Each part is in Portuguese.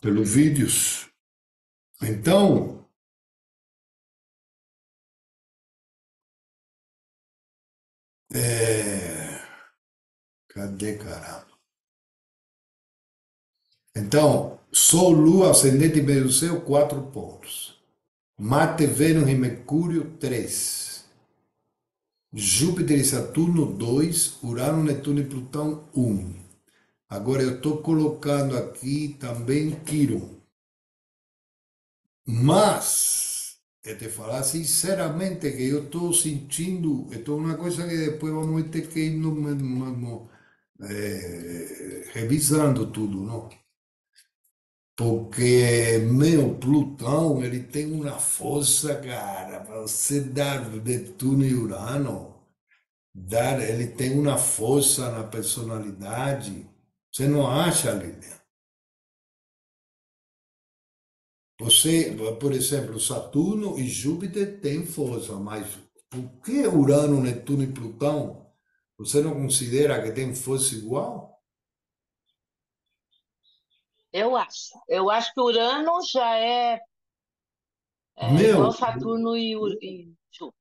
pelos vídeos. Então, cadê, caramba? Então, Sol, Lua, ascendente e meio do céu, 4 pontos. Marte, Vênus e Mercúrio, 3. Júpiter e Saturno, 2. Urano, Netuno e Plutão, 1. Agora eu estou colocando aqui também Quiron. Mas, eu te falar sinceramente que eu estou sentindo, estou uma coisa que depois vamos ter que ir revisando tudo, não? Porque meu Plutão, ele tem uma força, cara, para você dar Netuno e Urano, ele tem uma força na personalidade. Você não acha, Lilian? Você, por exemplo, Saturno e Júpiter têm força, mas por que Urano, Netuno e Plutão, você não considera que tem força igual? Eu acho. Eu acho que Urano já é igual Meu, Saturno e Júpiter.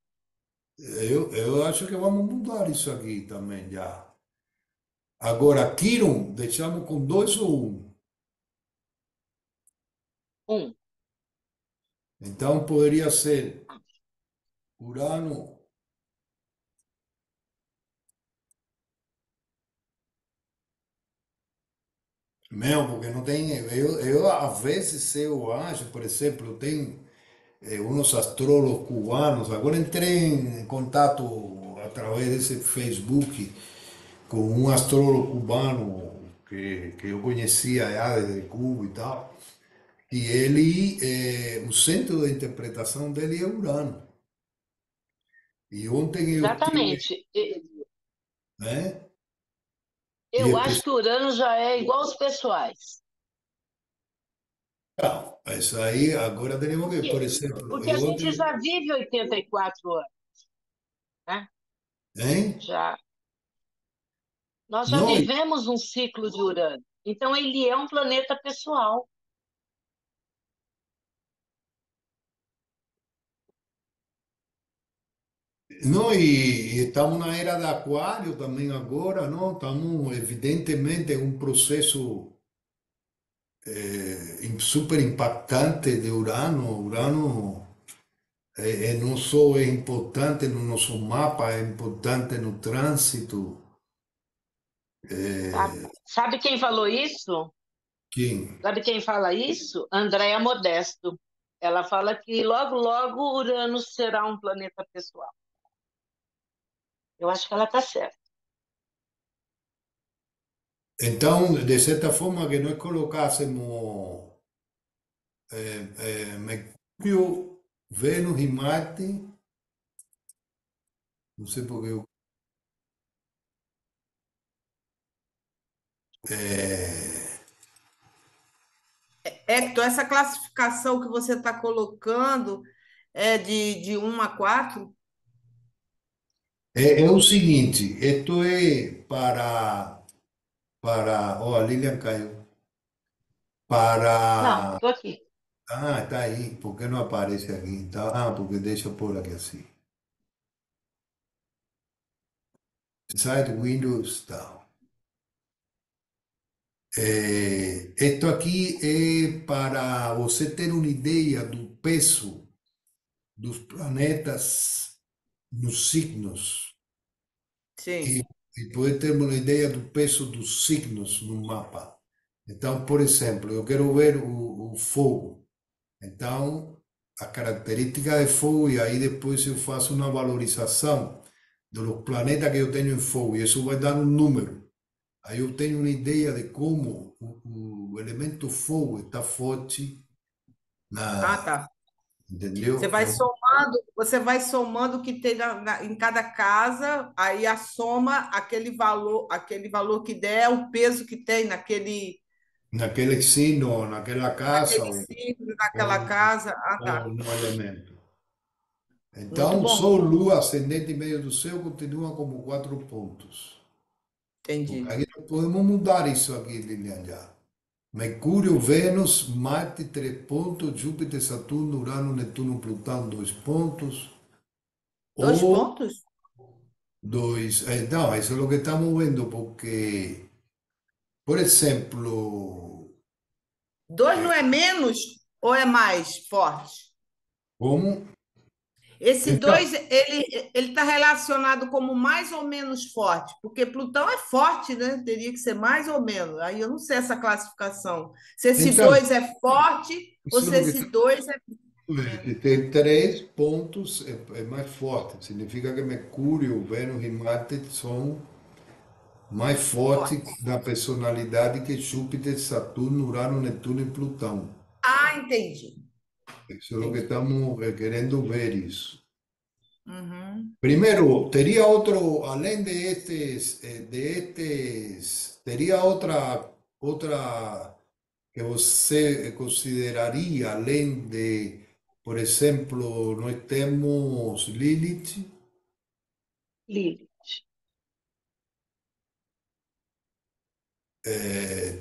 eu acho que vamos mudar isso aqui também já. Agora, Quiron, deixamos com 2 ou 1. Um. Então poderia ser Urano. Meu, porque não tem. Eu às vezes eu acho, por exemplo, tem uns astrólogos cubanos. Agora entrei em contato através desse Facebook com um astrólogo cubano que eu conhecia já desde Cuba e tal. E ele, o centro de interpretação dele é Urano. E ontem eu tive, Exatamente. né? E Eu acho que Urano já é igual aos pessoais. não, isso aí agora temos Por que, quê? por exemplo, Porque a eu gente ontem, já vive 84 anos, né? hein? Já, nós já Não, vivemos um ciclo de Urano. Então, ele é um planeta pessoal. não, e estamos na era de Aquário também agora, não? Estamos evidentemente em um processo super impactante de Urano. Urano não só é importante no nosso mapa, é importante no trânsito. Sabe quem falou isso? Quem? Sabe quem fala isso? Andréa Modesto. Ela fala que logo, logo Urano será um planeta pessoal. Eu acho que ela está certa. Então, de certa forma, que nós colocássemos Mercúrio, Vênus e Marte, não sei porque eu. É, Hector, essa classificação que você está colocando é de 1 a 4? é o seguinte, isto é para, a Lilian caiu, Não, para, estou aqui. está aí, por que não aparece aqui? Porque deixa eu pôr aqui assim, Side Windows, tá. Isto aqui é para você ter uma ideia do peso dos planetas nos signos e, Sim. e poder ter uma ideia do peso dos signos no mapa. Então, por exemplo, eu quero ver o fogo. Então, a característica de fogo, e aí depois eu faço uma valorização dos planetas que eu tenho em fogo, e isso vai dar um número. Aí eu tenho uma ideia de como o elemento fogo está forte Ah, na, tá. entendeu? Eu, Você vai somando o que tem em cada casa, aí a soma, aquele valor que der, é o peso que tem naquele signo, naquela casa, naquele signo, naquela ou, casa. Ah, ou tá. no elemento. Muito Então, bom. Sol, Lua, ascendente e meio do céu continua como 4 pontos. Porque Entendi. aí nós podemos mudar isso aqui, Lilian, já. Mercúrio, Vênus, Marte, 3 pontos, Júpiter, Saturno, Urano, Netuno, Plutão, 2 pontos, Dois ou pontos? dois. Não, isso é o que estamos vendo, porque, por exemplo, Dois não é menos ou é mais forte? como. Esse Então, dois, ele está relacionado como mais ou menos forte, porque Plutão é forte, né? Teria que ser mais ou menos. Aí eu não sei essa classificação. Se esse então, dois é forte ou isso é se o que esse estamos dois é vendo. menos Se tem 3 pontos, é mais forte. Significa que Mercúrio, Vênus e Marte são mais fortes forte. na personalidade que Júpiter, Saturno, Urano, Netuno e Plutão. Ah, entendi. Isso é o que Entendi. estamos querendo ver isso. Uhum. Primeiro, teria outro, além teria outra que você consideraria, além de, por exemplo, nós temos Lilith, Lilith.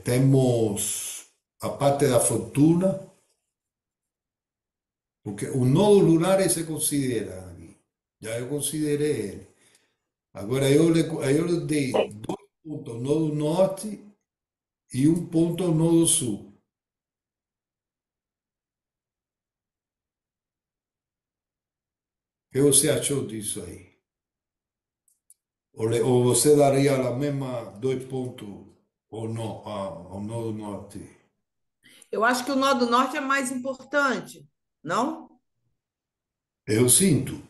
temos a parte da fortuna, porque o nodo lunar se considera aqui. Já eu considerei ele. Agora eu lhe dei Tem. 2 pontos nodo norte e 1 ponto nodo sul. O que você achou disso aí? Ou você daria a mesma 2 pontos ou não ao nodo norte? Eu acho que o nó do norte é mais importante, não? Eu sinto.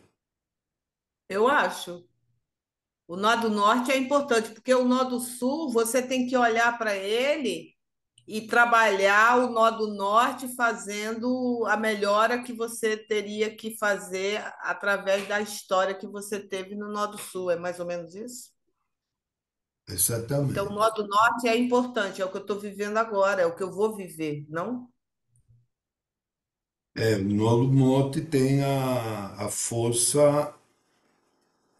Eu acho. O nó do norte é importante, porque o nó do sul, você tem que olhar para ele e trabalhar o nó do norte fazendo a melhora que você teria que fazer através da história que você teve no nó do sul. É mais ou menos isso? Então, o Exatamente. nó do norte é importante, é o que eu estou vivendo agora, é o que eu vou viver, não? O nodo norte tem a força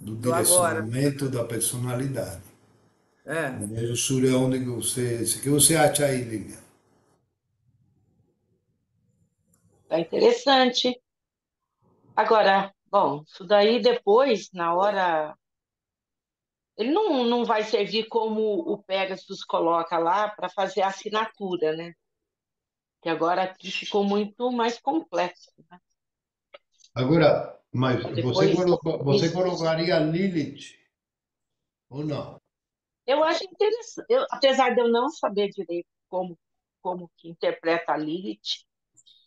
do Do agora. direcionamento da personalidade. É. O sul é onde que você acha aí, Lilian? Tá interessante. Agora, bom, isso daí depois, na hora, ele não vai servir como o Pegasus coloca lá para fazer a assinatura, né? Que agora aqui ficou muito mais complexo, né? Agora, mas Para depois você isso. colocaria Lilith ou não? Eu acho interessante, apesar de eu não saber direito como que interpreta a Lilith,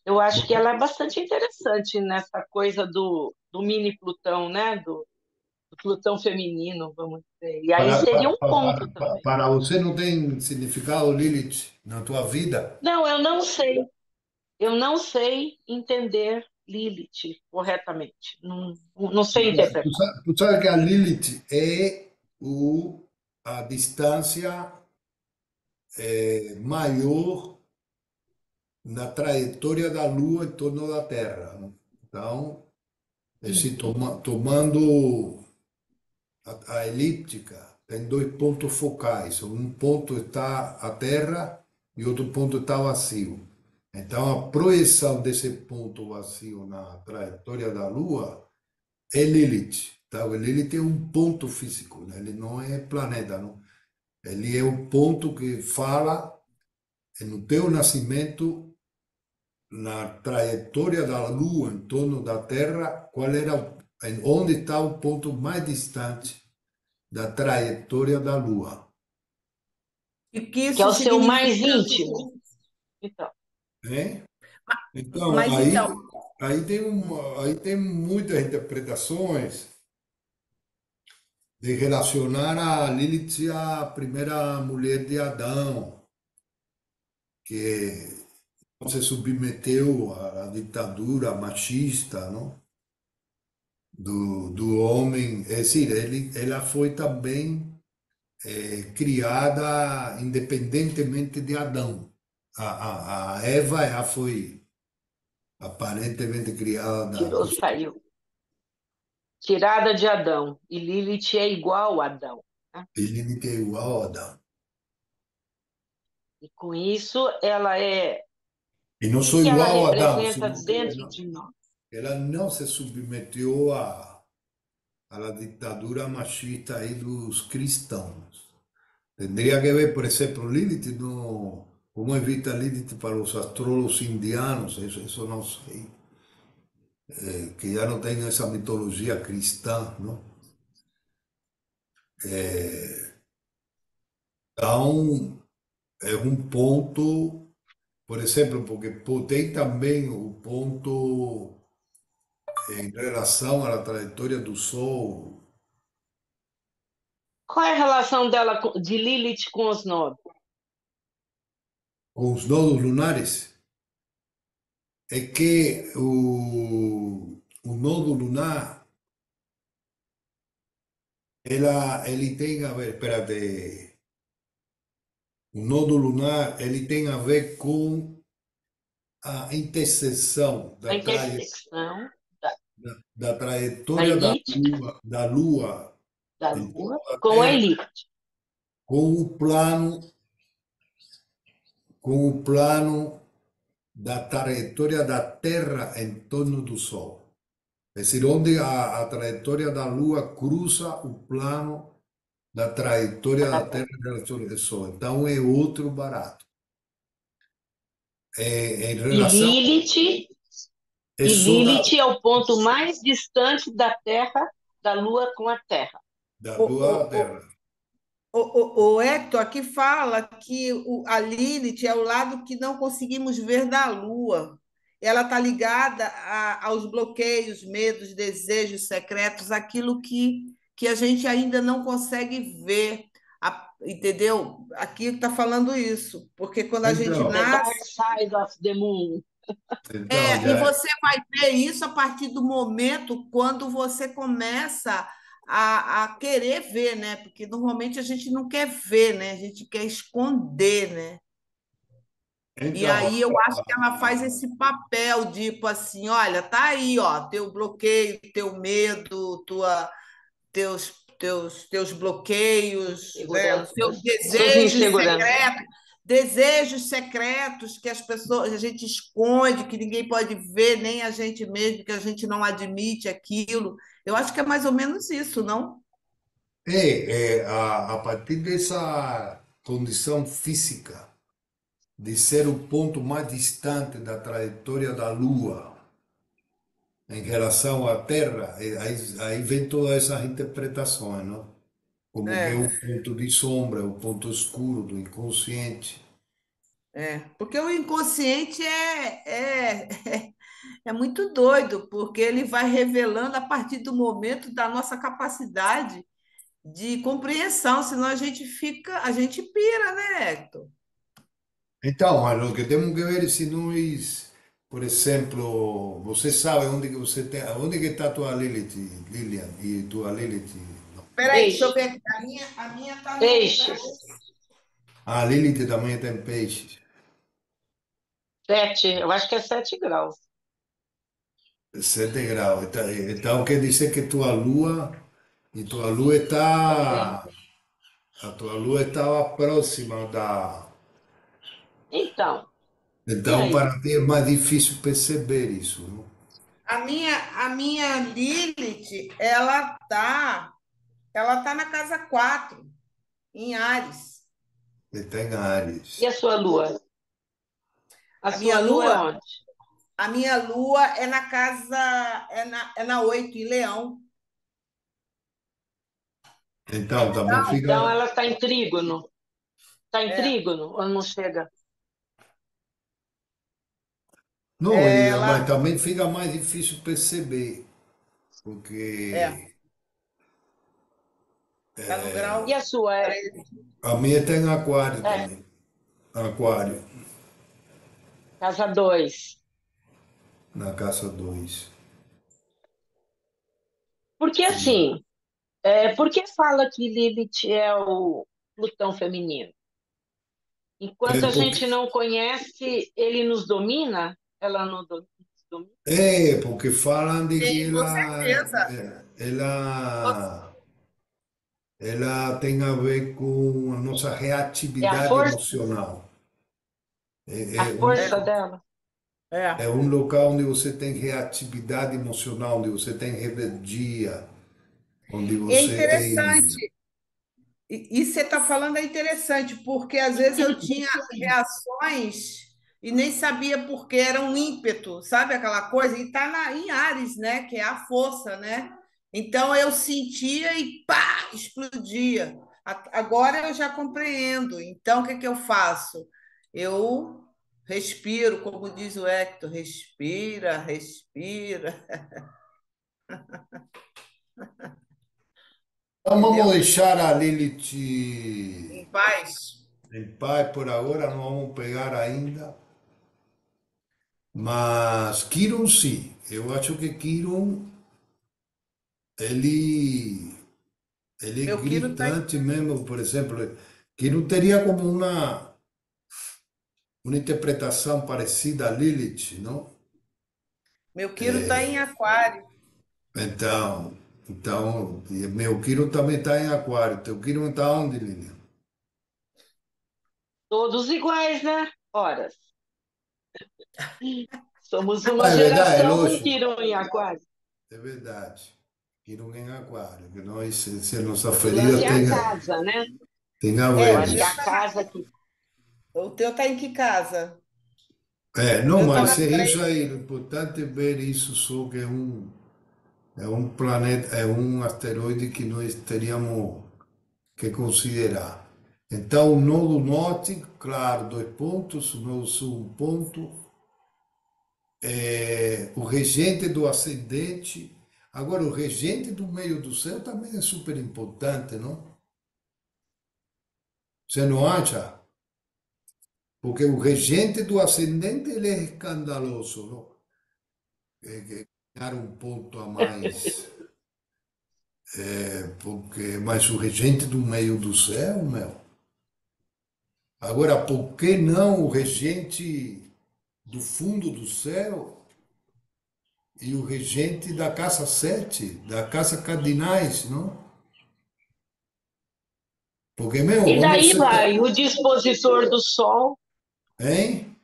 eu acho que Você, ela é bastante interessante nessa coisa do mini Plutão, né? Do Plutão feminino, vamos dizer. E aí seria um ponto também. para você não tem significado Lilith na tua vida? Não, eu não sei. Eu não sei entender Lilith corretamente. Não sei interpretar. Tu sabe que a Lilith é a distância maior na trajetória da Lua em torno da Terra, né? Então, Hum. tomando a elíptica, tem 2 pontos focais. Um ponto está a Terra e outro ponto está vazio. Então, a projeção desse ponto vazio na trajetória da Lua é Lilith. Tá? O Lilith é um ponto físico, né? Ele não é planeta, não. Ele é um ponto que fala no teu nascimento, na trajetória da Lua em torno da Terra, onde está o ponto mais distante da trajetória da Lua, E que Que é isso o seu mais significa? íntimo. Então, né? Então, Mas então, aí tem muitas interpretações de relacionar a Lilith à primeira mulher de Adão, que se submeteu à ditadura machista, não? Do homem. É decir, ela foi também criada independentemente de Adão. A Eva já foi aparentemente criada da tirou, saiu. Tirada de Adão. E Lilith é igual a Adão, né? Lilith é igual a Adão. E com isso, ela é. Y no O que soy que ela igual a Adán, representa sino que dentro de nós? ella no se submetió a la dictadura machista ahí de los cristianos. Tendría que ver, por ejemplo, Lilith, no, cómo es vista Lilith para los astrólogos indianos, eso no sé, que ya no tengan esa mitología cristã, ¿no? Eh, então, é um ponto, por exemplo, porque tem também o ponto em relação à trajetória do Sol, Qual é a relação dela de Lilith com os nodos? com os nodos lunares, é que o nodo lunar, ele tem a ver, espérate, o nodo lunar, ele tem a ver com a interseção A intersecção da da trajetória elíptica, da Lua da em torno Lua, da com a Terra elíptica. com o plano, com o plano da trajetória da Terra em torno do Sol. É decir, onde a trajetória da Lua cruza o plano da trajetória da Terra em relação ao Sol. Então é outro barato. Em E relação, Lilith, é e só Lilith é o ponto mais distante da Terra, da Lua com a Terra. da O, Lua à o, Terra. o Hector aqui fala que a Lilith é o lado que não conseguimos ver da Lua. Ela está ligada aos bloqueios, medos, desejos secretos, aquilo que a gente ainda não consegue ver. Entendeu? Aqui está falando isso, porque quando a gente Então, The Dark nasce. Side of the Moon. então E já, você vai ver isso a partir do momento quando você começa a querer ver, né? Porque normalmente a gente não quer ver, né? A gente quer esconder, né? E então, aí eu acho que ela faz esse papel, tipo assim, olha, tá aí, ó, teu bloqueio, teu medo, teus bloqueios, né? Os Inseguranças, seus suas inseguranças. desejos secretos que as pessoas, a gente esconde, que ninguém pode ver, nem a gente mesmo, que a gente não admite aquilo. Eu acho que é mais ou menos isso, não? a partir dessa condição física, de ser o ponto mais distante da trajetória da Lua em relação à Terra, aí vem todas essas interpretações, não? Como que é É, o ponto de sombra, o ponto escuro do inconsciente. porque o inconsciente é muito doido, porque ele vai revelando a partir do momento da nossa capacidade de compreensão, senão a gente pira, né, Hector? Então, mas o que temos que ver é se nós, por exemplo, você sabe onde que você tem, onde que está a tua Lilith, Lilian, e tua Lilith? Peraí, deixa eu Peixe, ver aqui. A minha tá no. peixes, A Lilith também tem peixes. 7, eu acho que é 7 graus. 7 graus. Então quer dizer que tua lua Também. está, a tua lua estava próxima da. Então, e Então aí? para ti é mais difícil perceber isso, não? A minha Lilith, ela tá na casa 4 em Ares. Está em E Áries. a sua lua? A A minha sua lua é lua, onde? a minha lua é na casa, é na 8 em Leão. Então também Então, fica. ela está em trígono. Está em É, trígono ou não chega? Não, ela mas também fica mais difícil perceber, é, porque tá no E grau a sua é, 13. a minha está em Aquário é também. Aquário, casa 2? na casa 2. Porque assim, por que fala que Lilith é o Plutão feminino? É Enquanto a porque, gente não conhece, ele nos domina, ela não nos domina. porque falam de que Sim, com certeza. ela tem a ver com a nossa É a reatividade força, emocional. A É, força dela. é É. um local onde você tem reatividade emocional, onde você tem rebeldia, onde É você tem. interessante. E você está falando é interessante, porque às vezes eu tinha reações e nem sabia por que era um ímpeto, sabe aquela coisa? E está em Ares, né? Que é a força, né? Então eu sentia e pá, explodia. Agora eu já compreendo. Então o que que eu faço? Eu respiro, como diz o Hector, respira, respira, Então vamos entendeu? deixar a Lilith Em paz. em paz por agora, não vamos pegar ainda. Mas Kiron sim, eu acho que Kiron, ele, ele é Meu Quiro está gritante mesmo, por exemplo, Kiron teria como uma interpretação parecida a Lilith, não? Meu Quiro tá em Aquário. Então, meu Kiron também está em Aquário. Teu Kiron está onde, Lilian? Todos iguais, né? Ora, somos Ah, uma é verdade, é geração com lógico. Quirón em Aquário. É verdade. Kiron em Aquário, que nós, se a nossa O lance ferida é a casa, né? tem a É, Eu ver acho que a isso. casa que. o teu tá em que casa? É, O não, meu tá mas na é isso frente. aí. O importante é ver isso só que é um planeta, é um asteroide que nós teríamos que considerar. Então, o nodo norte, claro, 2 pontos, o nodo sul, 1 ponto. É, o regente do ascendente. Agora, o regente do meio do céu também é super importante, não? Você não acha? Porque o regente do ascendente, ele é escandaloso, não? Ganhar 1 ponto a mais. Porque, mas o regente do meio do céu, meu. Agora, por que não o regente do fundo do céu e o regente da casa 7 da casa cardinais, não? Porque, meu, E quando daí você tá. vai o dispositor do Sol, Hein?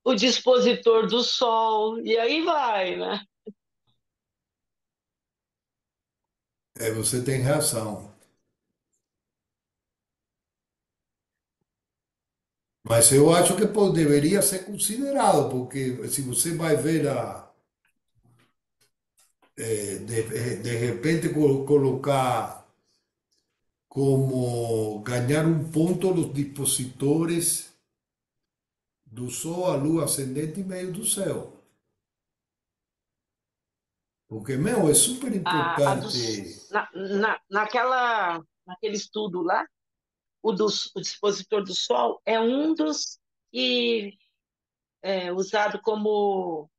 o dispositor do Sol, e aí vai, né? É, você tem razão. Mas eu acho que deveria ser considerado, porque se você vai ver de repente colocar como ganhar 1 ponto los dispositores do Sol, a Lua, ascendente e meio do céu. Porque, meu, é super A importante. naquele estudo lá, o dispositor do Sol é um dos que é usado como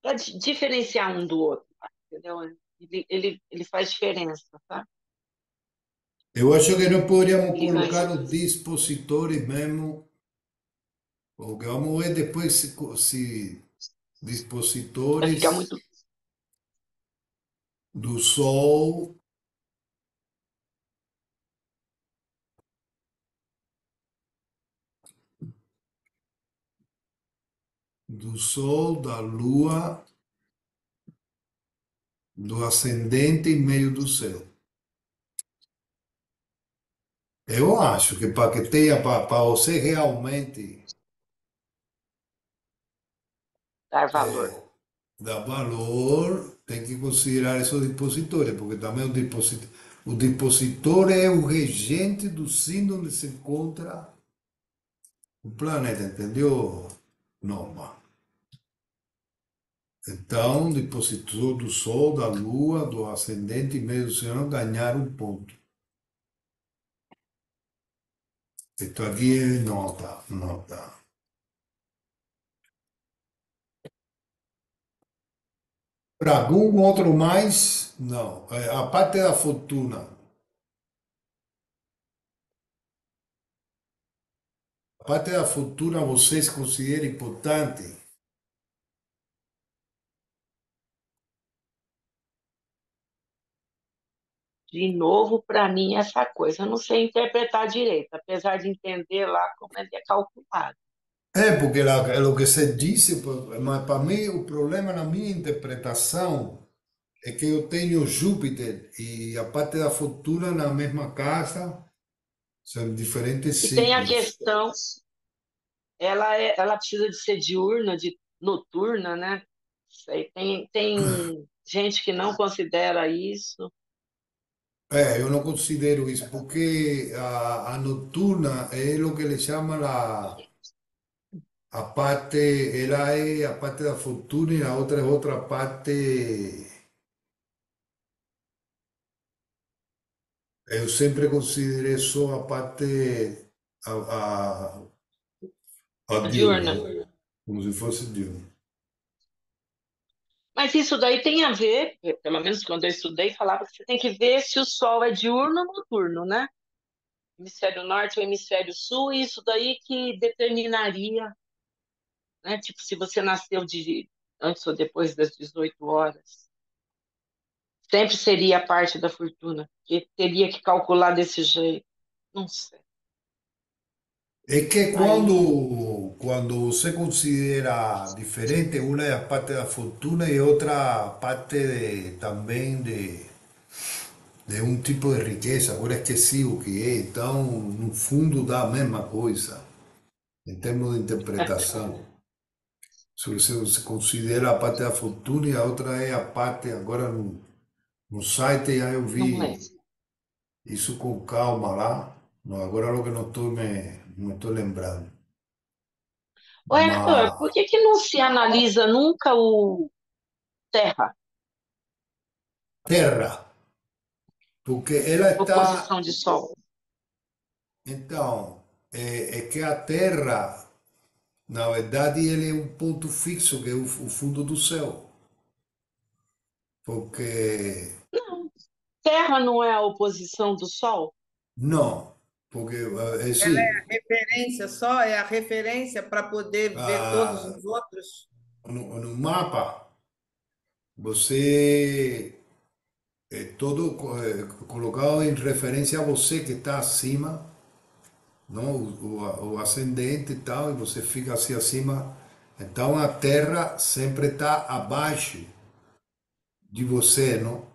para diferenciar um do outro, tá? Entendeu? Ele faz diferença, tá? Eu acho que não poderíamos Ele ganha. colocar os dispositores mesmo, porque vamos ver depois se Vai ficar dispositores muito. do Sol, da Lua, do ascendente e meio do céu. Eu acho que para que tenha, para você realmente Dar valor. dar valor, tem que considerar esses dispositores, porque também o dispositor é o regente do signo onde se encontra o planeta, entendeu, Norma? Então, o dispositor do Sol, da Lua, do ascendente e meio do céu ganhar 1 ponto. Esto aquí es nota, nota. Para algum outro mais? Não. A parte da fortuna. A parte da fortuna vocês consideram importante? De novo, para mim, essa coisa, eu não sei interpretar direito, apesar de entender lá como ele é calculado. Porque lo que se dice, mas para mim o problema na minha interpretação é que eu tenho Júpiter e a parte da fortuna na mesma casa, são diferentes E tem a ciclos. questão, ela precisa de ser diurna, de noturna, né? Sei, tem gente que não considera isso. Eu não considero isso, porque a noturna é o que le chama a parte, ela é a parte da fortuna e a outra é outra parte. Eu sempre considerei só a parte a A diurna, diurna. como se fosse diurna. Mas isso daí tem a ver, pelo menos quando eu estudei, falava que você tem que ver se o Sol é diurno ou noturno, né? Hemisfério norte ou hemisfério sul, e isso daí que determinaria, né? Tipo, se você nasceu antes ou depois das 18 horas. Sempre seria parte da fortuna, que teria que calcular desse jeito. Não sei. É que Aí, quando você considera diferente, uma é a parte da fortuna e outra parte também de um tipo de riqueza. Agora esqueci o que é, então no fundo dá a mesma coisa, em termos de interpretação. Se você considera a parte da fortuna e a outra é a parte, agora no site já eu não é. vi isso com calma lá, não, agora é o que não estou lembrando. Ô, Hector, Mas por que que não se analisa nunca o Terra, Terra, porque ela está. oposição de Sol? Então, é que a Terra, na verdade, ele é um ponto fixo, que é o fundo do céu. Porque, Não. Terra não é a oposição do Sol? não, porque, é Ela assim, é a referência só, é a referência para poder ver todos ah, os outros. no mapa, você é todo colocado em referência a você que está acima, não? O ascendente e tal, e você fica assim acima. Então a Terra sempre está abaixo de você, não?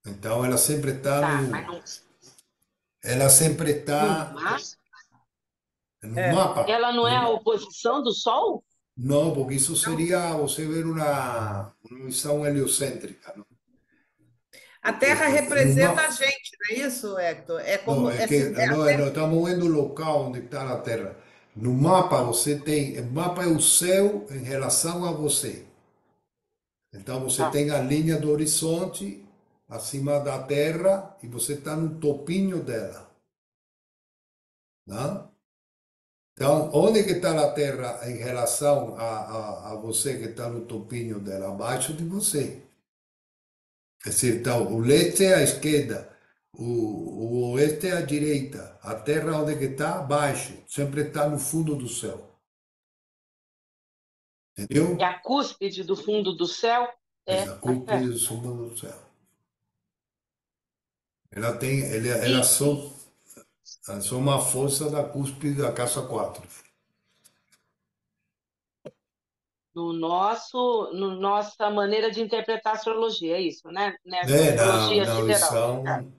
Então Tá, mas não, ela sempre no está mar, no mapa. ela não é a oposição do Sol? Não, porque isso seria você ver uma visão heliocêntrica, não? A Terra No representa mapa, a gente, não é isso, Hector? É não, como é é, que é a nós estamos vendo o local onde está a Terra. No mapa você tem, o mapa é o céu em relação a você. Então você Tá, tem a linha do horizonte acima da Terra e você está no topinho dela, né? Então, onde que está a Terra em relação a você que está no topinho dela? Abaixo de você. Quer dizer, então, o leste é à esquerda, o oeste é à direita. A Terra onde que está? Abaixo. Sempre está no fundo do céu. é Entendeu? a cúspide do fundo do céu, É é a a cúpula Terra. do fundo do céu. Ela E só uma força da cúspide da casa 4. no nossa maneira de interpretar a astrologia, é isso, né? Nessa É, astrologia na sideral. Tá. visão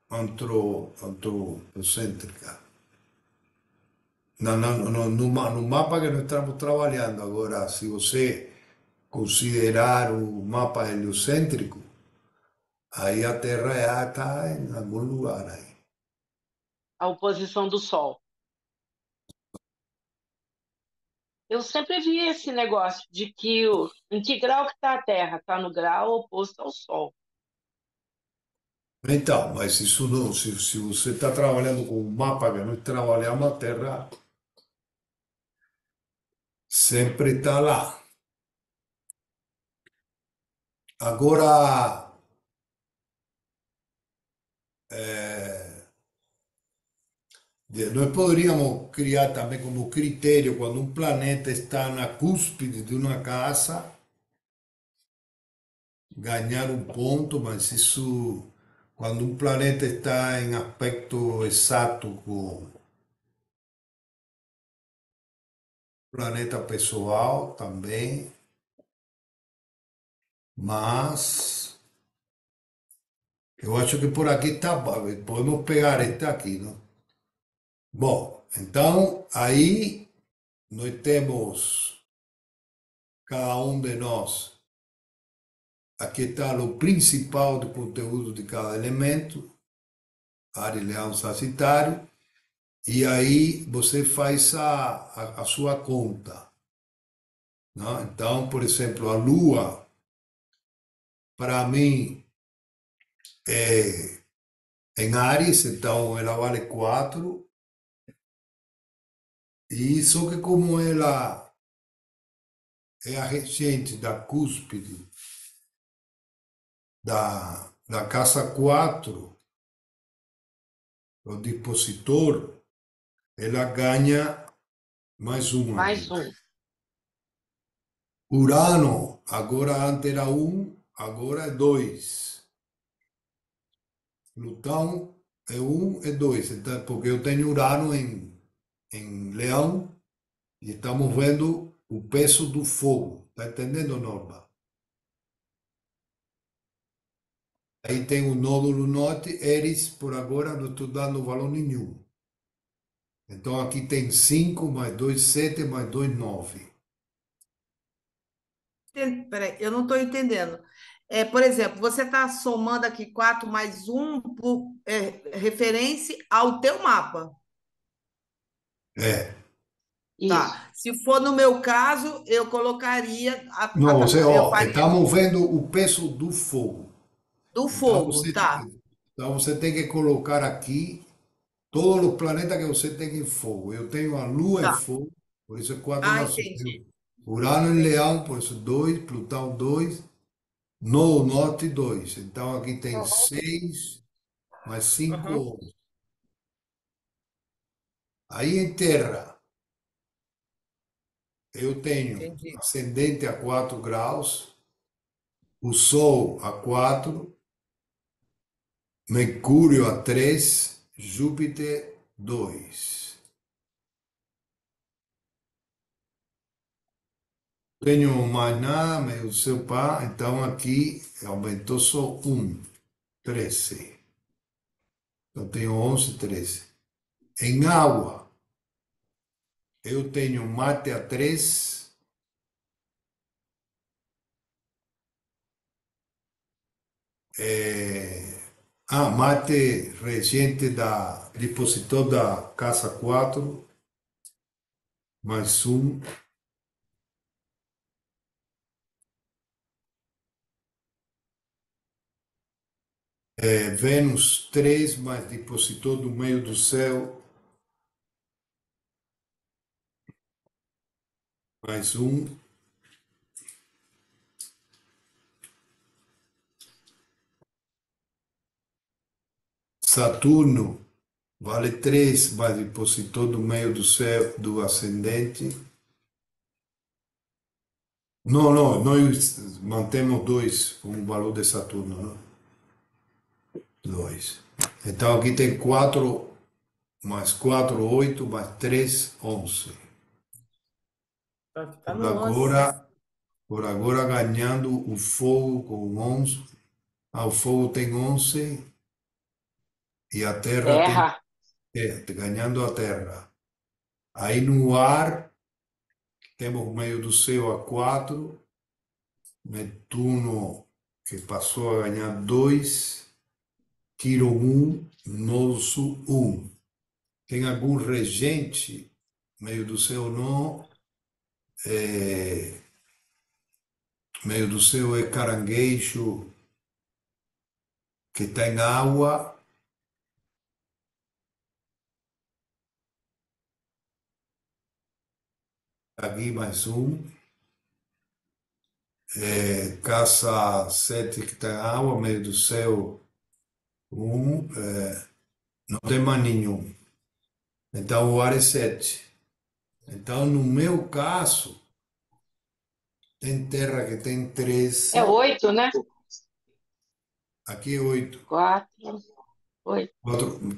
antropocêntrica. No mapa que nós estamos trabalhando agora, se você considerar o mapa heliocêntrico, aí a Terra já está em algum lugar aí. A oposição do Sol. Eu sempre vi esse negócio de que em que grau que está a Terra? Está no grau oposto ao Sol. Então, mas isso não, se você está trabalhando com um mapa que nós trabalhamos, a Terra sempre está lá. Agora, nós poderíamos criar também como critério, quando um planeta está na cúspide de uma casa, ganhar um ponto, mas isso, quando um planeta está em aspecto exato com o planeta pessoal também, mas eu acho que por aqui está, podemos pegar este aqui, não? Bom, então aí nós temos cada um de nós. Aqui está o principal do conteúdo de cada elemento, Áries, Leão, Sagitário, e aí você faz a sua conta, não? Então, por exemplo, a Lua, para mim, é em Áries, então ela vale 4, e só que como ela é a regente da cúspide da casa 4, o dispositor, ela ganha mais um aqui. Mais um. Urano, agora antes era um, agora é 2. Plutão é um e 2, então, porque eu tenho Urano em Leão e estamos vendo o peso do fogo. Está entendendo, Norma? Aí tem o nódulo norte, Eris, por agora não estou dando valor nenhum. Então aqui tem 5 mais 2 7 mais 2 9. Peraí, eu não estou entendendo. Por exemplo, você está somando aqui 4 mais um por referência ao teu mapa. É. Isso. Tá. Se for no meu caso, eu colocaria. Não, você, Eu ó, faria estamos vendo o peso do fogo. do Então fogo, você, tá? então você tem que colocar aqui todos os planetas que você tem em fogo. Eu tenho a Lua em Tá. fogo, por isso é 4 Ah, mais 1. entendi. Urano em Entendi. Leão, por isso 2. Plutão 2. No Norte 2. Então aqui tem Uhum. 6 mais 5, Uhum. 11. Aí em Terra, eu tenho Entendi. ascendente a 4 graus, o Sol a 4, Mercúrio a 3, Júpiter 2. Tenho mais nada, meu seu pá, então aqui aumentou só 1, 13. Então tenho 11, 13. Em água, eu tenho Marte a 3, Marte regente da dispositor da casa 4, mais um. Vênus 3, mais dispositor do meio do céu, mais um. Saturno vale 3, mais dispositor do meio do céu do ascendente. Não, não, nós mantemos 2 como valor de Saturno, não? 2. Então aqui tem 4 mais 4, 8, mais 3, 11. Vai ficar Por no 11. agora, por agora ganhando o fogo com 11. O fogo tem 11 e a terra tem, Terra. ganhando a terra. Aí no ar, temos o meio do céu a 4, Netuno que passou a ganhar 2, Quirón 1, Nosso 1. Tem algum regente, meio do céu não, meio do céu é caranguejo, que está em água, aqui mais um, caça 7 que está em água, meio do céu um, não tem mais nenhum. Então o ar é 7. Então no meu caso, tem terra que tem É 13, 8, né? Aqui é 8. 4, 8.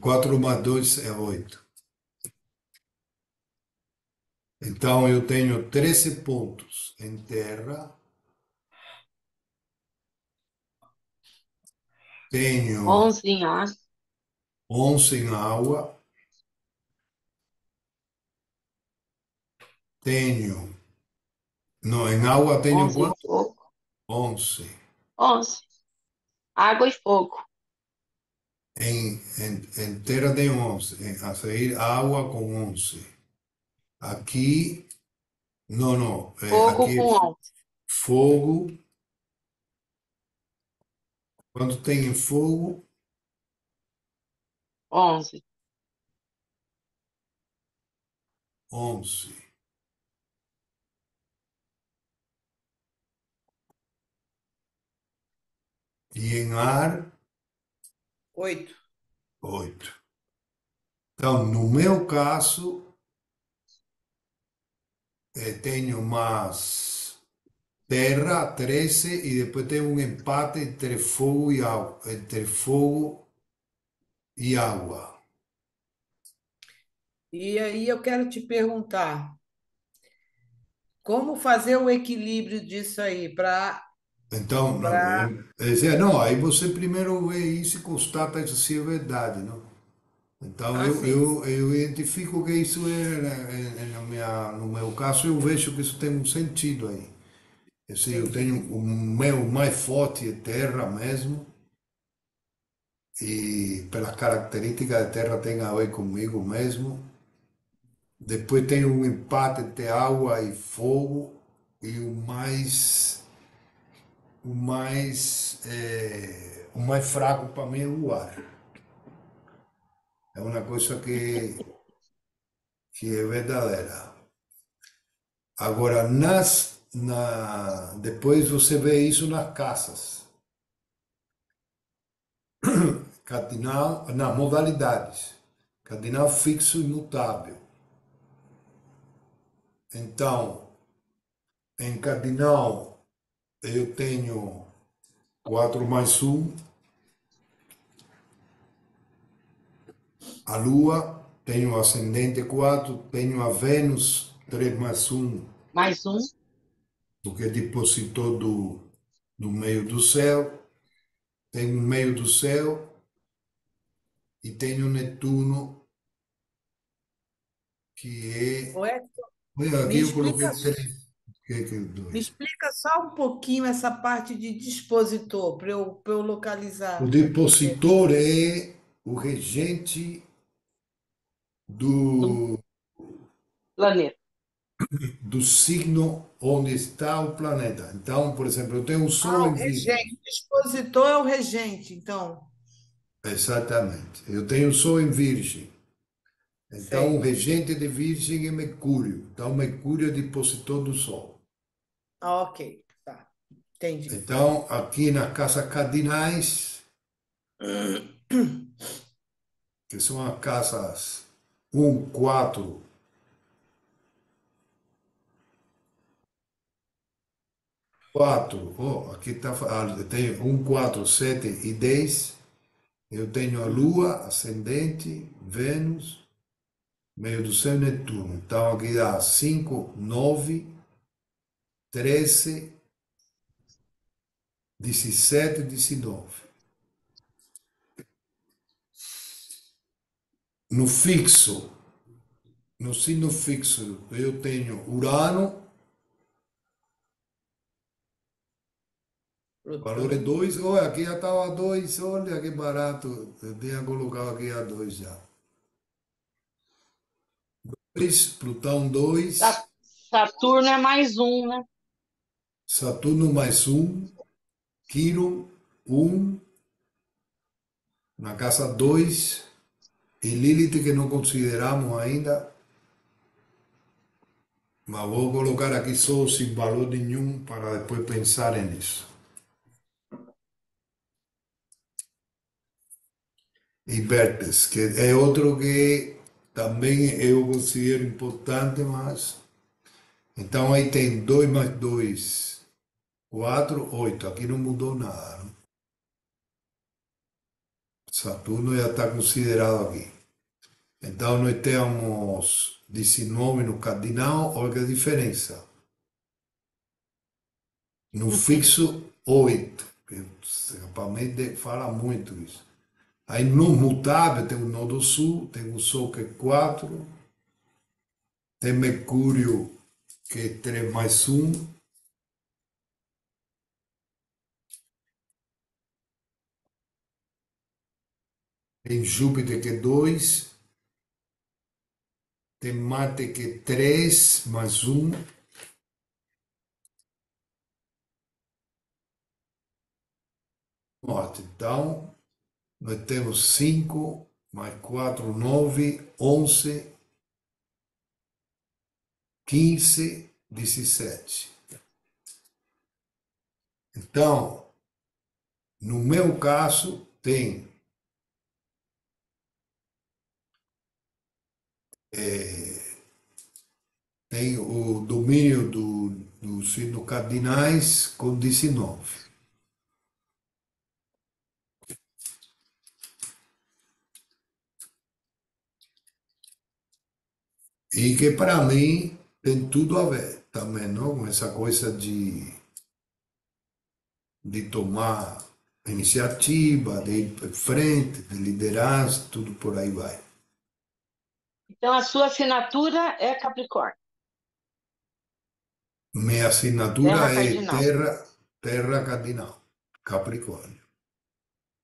4 mais 2 é 8. Então eu tenho 13 pontos em terra, tenho 11 em água, 11 em água, tenho. Não, em água tenho 11 em quanto? fogo. 11. 11. Água e fogo. Em terra tenho 11. A seguir, água com 11. Aqui, não, não. Fogo Aqui é com 11. fogo. Quando tem fogo, 11. 11. E em ar, 8. 8. Então, no meu caso, tenho mais terra, 13, e depois tem um empate entre fogo e água. Entre fogo e água. E aí eu quero te perguntar, como fazer o equilíbrio disso aí para Então, para não, aí você primeiro vê isso e constata se é verdade, não? Então, assim. eu identifico que isso é, no meu caso, eu vejo que isso tem um sentido aí. Quer dizer, eu Entendi. tenho o meu mais forte é terra mesmo, e pelas características de terra tem a ver comigo mesmo. Depois tem um empate entre água e fogo, e o mais fraco para mim é o ar. É uma coisa que é verdadeira. Agora, depois você vê isso nas casas. Cardinal, não, modalidades. Cardinal fixo e mutável. Então, em cardinal, eu tenho 4 mais um. A Lua, tenho ascendente 4, tenho a Vênus 3 mais um, Mais um. porque depositou do meio do céu. Tenho o meio do céu e tenho Netuno, que é. Ué, Olha, me aqui eu explica, coloquei três. Que me dois. explica só um pouquinho essa parte de dispositor para eu O localizar. depositor é o regente Do do, planeta. do signo onde está o planeta. Então, por exemplo, eu tenho o Sol Ah, o em Virgem. regente. O dispositor é o regente, então. Exatamente. Eu tenho o Sol em Virgem. Então, o Sei. regente de Virgem é Mercúrio. Então, Mercúrio é depositor do Sol. Ah, ok. Tá. Entendi. Então, aqui nas casas cardinais, que são as casas um 4 4 aqui está, tem um 4 7 e 10. Eu tenho a Lua, ascendente, Vênus, meio do céu, Netuno. Então aqui dá 5 9 13 17 19. No fixo, no signo fixo, eu tenho Urano, valor é Plutão. 2. Olha, aqui já estava 2. Olha que barato. Eu tinha colocado aqui a 2 já. 2, Plutão 2, Saturno é mais um, né? Saturno mais um, Quirón um, na casa 2, e Lilith que não consideramos ainda, mas vou colocar aqui só sem valor nenhum para depois pensar nisso. E Vértice, que é outro que também eu considero importante, mas. Então aí tem 2 mais 2, 4, 8. Aqui não mudou nada. Saturno já está considerado aqui. Então, nós temos 19 no cardinal, olha que diferença. No fixo, 8. Para mim, fala muito isso. Aí, no mutável, tem o nó do sul, tem o Sol que é 4, tem Mercúrio que é 3 mais 1, tem Júpiter que é 2, tem Marte que é 3 mais 1, Norte. Então, nós temos 5 mais 4, 9, 11, 15, 17. Então, no meu caso, tem o domínio do signo cardinais com 19. E que para mim tem tudo a ver também, não? Com essa coisa de tomar iniciativa, de ir para frente, de liderança, tudo por aí vai. Então, a sua assinatura é Capricórnio, Minha assinatura terra é cardinal, Terra Cardinal, Capricórnio.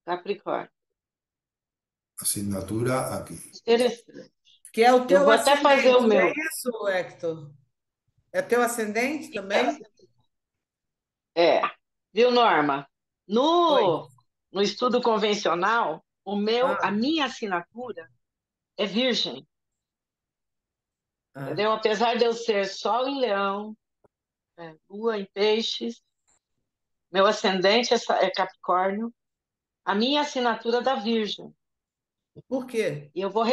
Capricórnio. Assinatura aqui. Interessante. Que é o Eu teu vou até fazer o ascendente, não é meu. isso, Hector? É teu ascendente Então, também? é, viu, Norma? Oi. No estudo convencional, a Ah, minha assinatura é Virgem, ah. entendeu? Apesar de eu ser Sol em Leão, Lua em Peixes, meu ascendente é Capricórnio, a minha assinatura é da Virgem. Por quê? E eu vou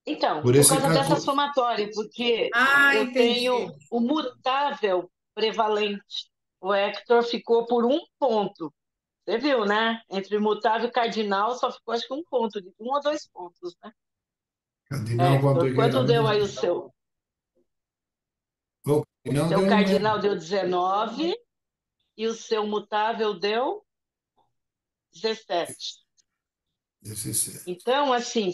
Então, Por por esse causa dessa calculo. somatória, porque Ah, eu entendi. tenho o mutável prevalente. O Hector ficou por um ponto. Você viu, né? Entre mutável e cardinal só ficou acho que um ponto, de 1 ou 2 pontos, né? Cardinal, quanto Hector, é que era quanto deu mesmo? aí o seu? O O cardinal seu deu o mesmo. cardinal deu 19 e o seu mutável deu 17. 17. Então, assim,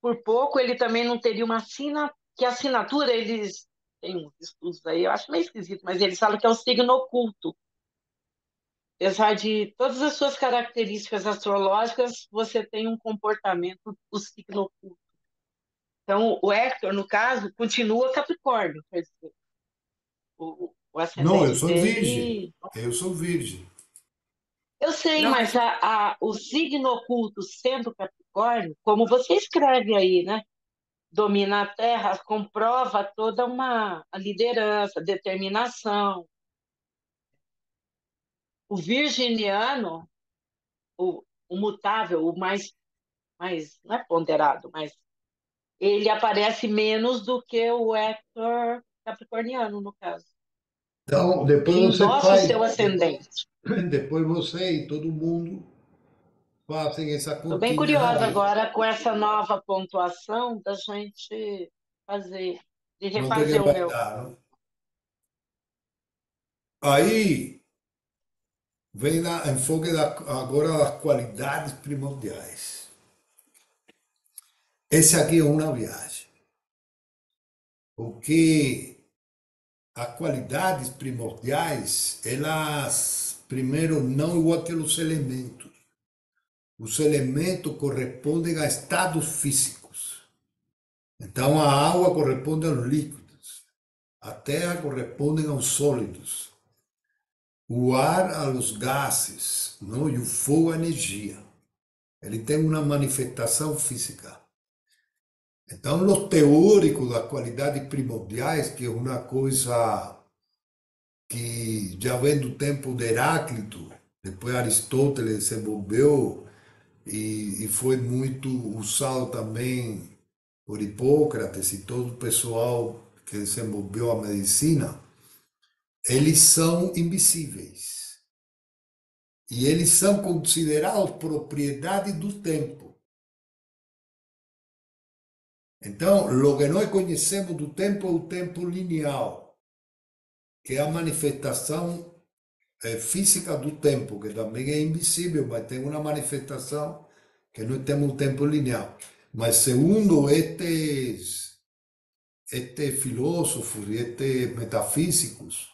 por pouco ele também não teria uma assinatura, que a assinatura, eles têm uns estudos aí, eu acho meio esquisito, mas eles falam que é um signo oculto. Apesar de todas as suas características astrológicas, você tem um comportamento, o signo oculto. Então, o Hector, no caso, continua Capricórnio, quer dizer, o Não, eu ascendente sou virgem. dele. Eu sou virgem. Eu sei, Não, mas o signo oculto sendo Capricórnio, como você escreve aí, né? Domina a Terra, comprova toda uma a liderança, determinação. O virginiano, o mutável, mais, não é ponderado, mas ele aparece menos do que o Hector capricorniano, no caso, Então, depois que você endossa o faz, seu ascendente. depois você e todo mundo fazem essa Estou bem continha curiosa aí. agora com essa nova pontuação da gente fazer, de Não tem que refazer o vai meu. dar, não? Aí vem enfoque agora das qualidades primordiais. Esse aqui é uma viagem, porque as qualidades primordiais, elas, primeiro, não igual que os elementos. Os elementos correspondem a estados físicos. Então, a água corresponde aos líquidos, a terra corresponde aos sólidos, o ar aos gases, não? E o fogo à energia. Ele tem uma manifestação física. Então, os teóricos das qualidades primordiais, que é uma coisa que já vem do tempo de Heráclito, depois Aristóteles desenvolveu e foi muito usado também por Hipócrates e todo o pessoal que desenvolveu a medicina, eles são invisíveis. e eles são considerados propriedade do tempo. Então, o que nós conhecemos do tempo é o tempo linear, que é a manifestação física do tempo, que também é invisível, mas tem uma manifestação que nós temos o tempo linear. Mas segundo estes filósofos e estes metafísicos,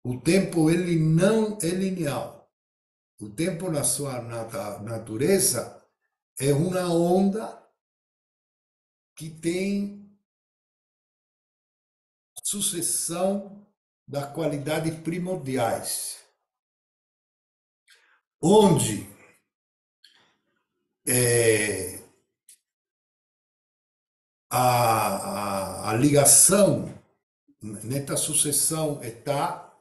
o tempo ele não é linear. O tempo na sua natureza é uma onda que tem sucessão das qualidades primordiais, onde a ligação nesta sucessão está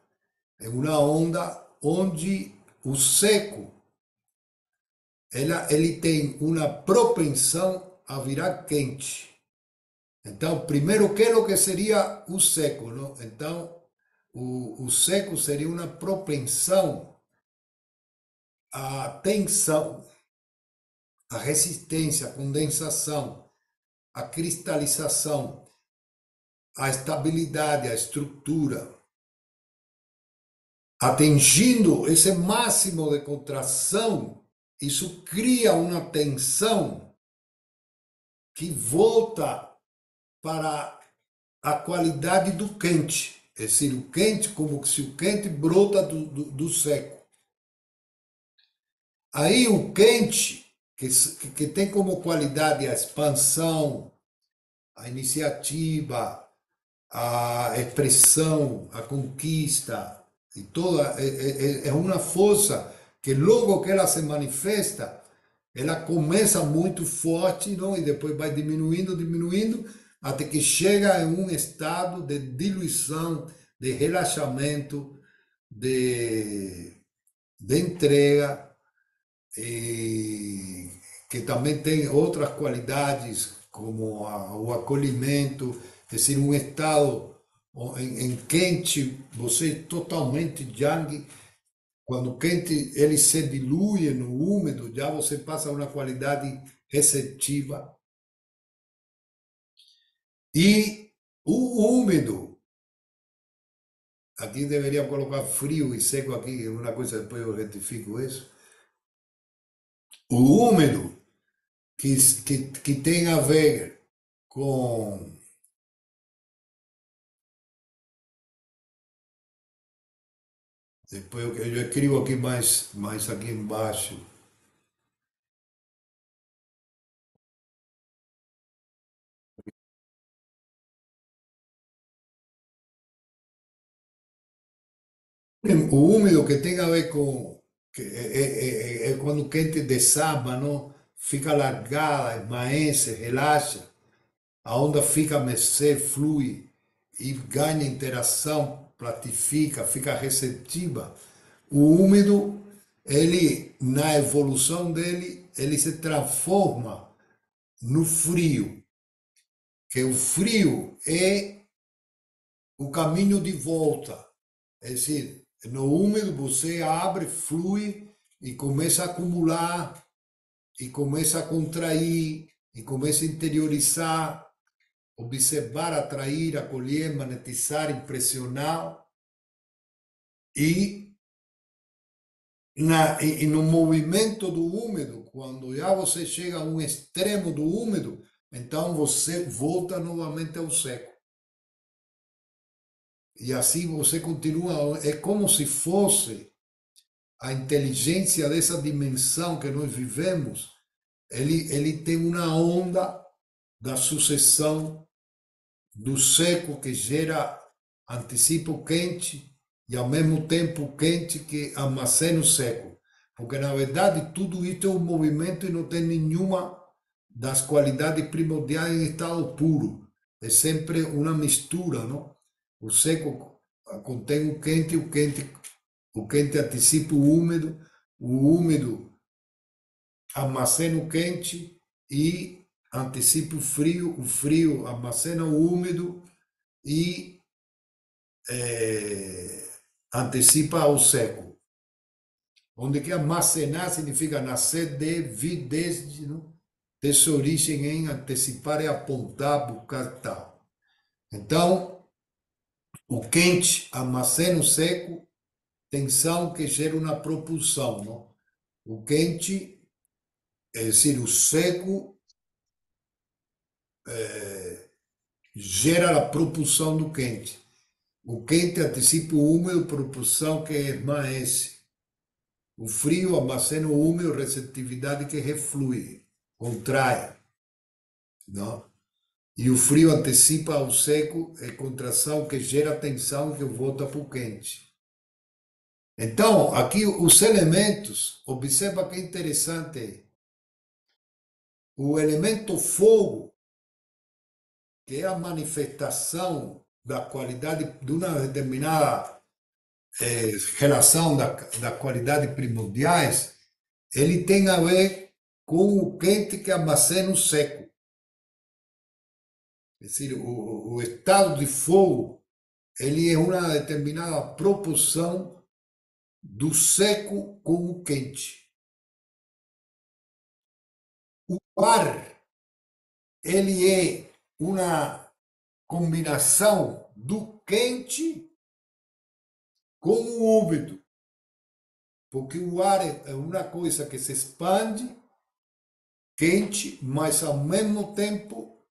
em uma onda onde o seco ele tem uma propensão a virar quente. Então, primeiro, que é o que seria o seco, não? Então, o seco seria uma propensão à tensão, à resistência, à condensação, à cristalização, à estabilidade, à estrutura. Atingindo esse máximo de contração, isso cria uma tensão que volta para a qualidade do quente. É decir, o quente, como se o quente brota do seco. Aí o quente, que tem como qualidade a expansão, a iniciativa, a expressão, a conquista, e toda, é uma força que logo que ela se manifesta, ela começa muito forte, não? E depois vai diminuindo, diminuindo, até que chega em um estado de diluição, de relaxamento, de entrega, e que também tem outras qualidades, como o acolhimento, é decir, um estado em quente, você totalmente yang, quando o quente ele se dilui no úmido, já você passa a uma qualidade receptiva. E o úmido, aqui deveria colocar frio e seco aqui, é uma coisa, depois eu retifico isso. O úmido, que tem a ver com depois eu escrevo aqui mais aqui embaixo. O úmido que tem a ver com que é quando o quente desaba, não? Fica largada, esmaece, relaxa, a onda fica a mexer, flui e ganha interação, platifica, fica receptiva. O úmido, ele na evolução dele, ele se transforma no frio, que o frio é o caminho de volta. É decir, no úmido você abre, flui e começa a acumular, e começa a contrair, e começa a interiorizar, observar, atrair, acolher, magnetizar, impressionar. E, e no movimento do úmido, quando já você chega a um extremo do úmido, então você volta novamente ao seco. E assim você continua, é como se fosse a inteligência dessa dimensão que nós vivemos, ele tem uma onda da sucessão do seco que gera, antecipa o quente e ao mesmo tempo o quente que armazena o seco. Porque na verdade tudo isso é um movimento e não tem nenhuma das qualidades primordiais em estado puro. É sempre uma mistura, não? O seco contém o quente antecipa o úmido armazena o quente e antecipa o frio armazena o úmido e antecipa o seco. onde que armazenar significa nascer de, vir desde, não? Ter sua origem em antecipar e apontar, buscar tal. Então, o quente armazena o seco, tensão que gera uma propulsão, não? O quente, é decir, o seco gera a propulsão do quente. O quente antecipa o úmido, propulsão que esmaece. O frio armazena o úmido, receptividade que reflui, contrai, não? E o frio antecipa o seco, é contração que gera tensão que volta para o quente. Então, aqui os elementos, observa que interessante, o elemento fogo, que é a manifestação da qualidade de uma determinada relação da qualidade primordiais, ele tem a ver com o quente que armazena o seco. É decir, o estado de fogo, ele é uma determinada proporção do seco com o quente. O ar, ele é uma combinação do quente com o úmido, porque o ar é uma coisa que se expande, quente, mas ao mesmo tempo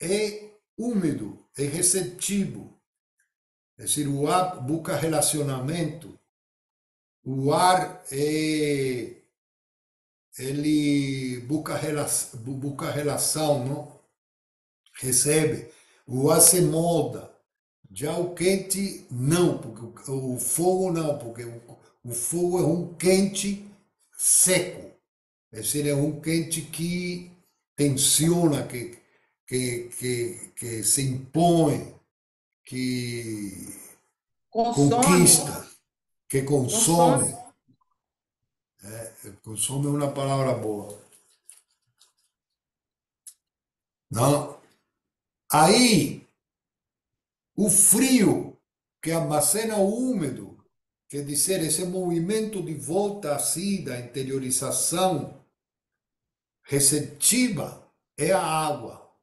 é úmido, é receptivo. É decir, o ar busca relacionamento, o ar ele busca relação, não? Recebe. O ar se molda. Já o quente, não, porque o fogo não, porque o fogo é um quente seco. É decir, é um quente que tensiona, que se impõe, que Consome, conquista, que consome. consome. Consome é uma palavra boa. Não? Aí, o frio que armazena o úmido, quer dizer, esse movimento de volta assim, da interiorização receptiva, é a água.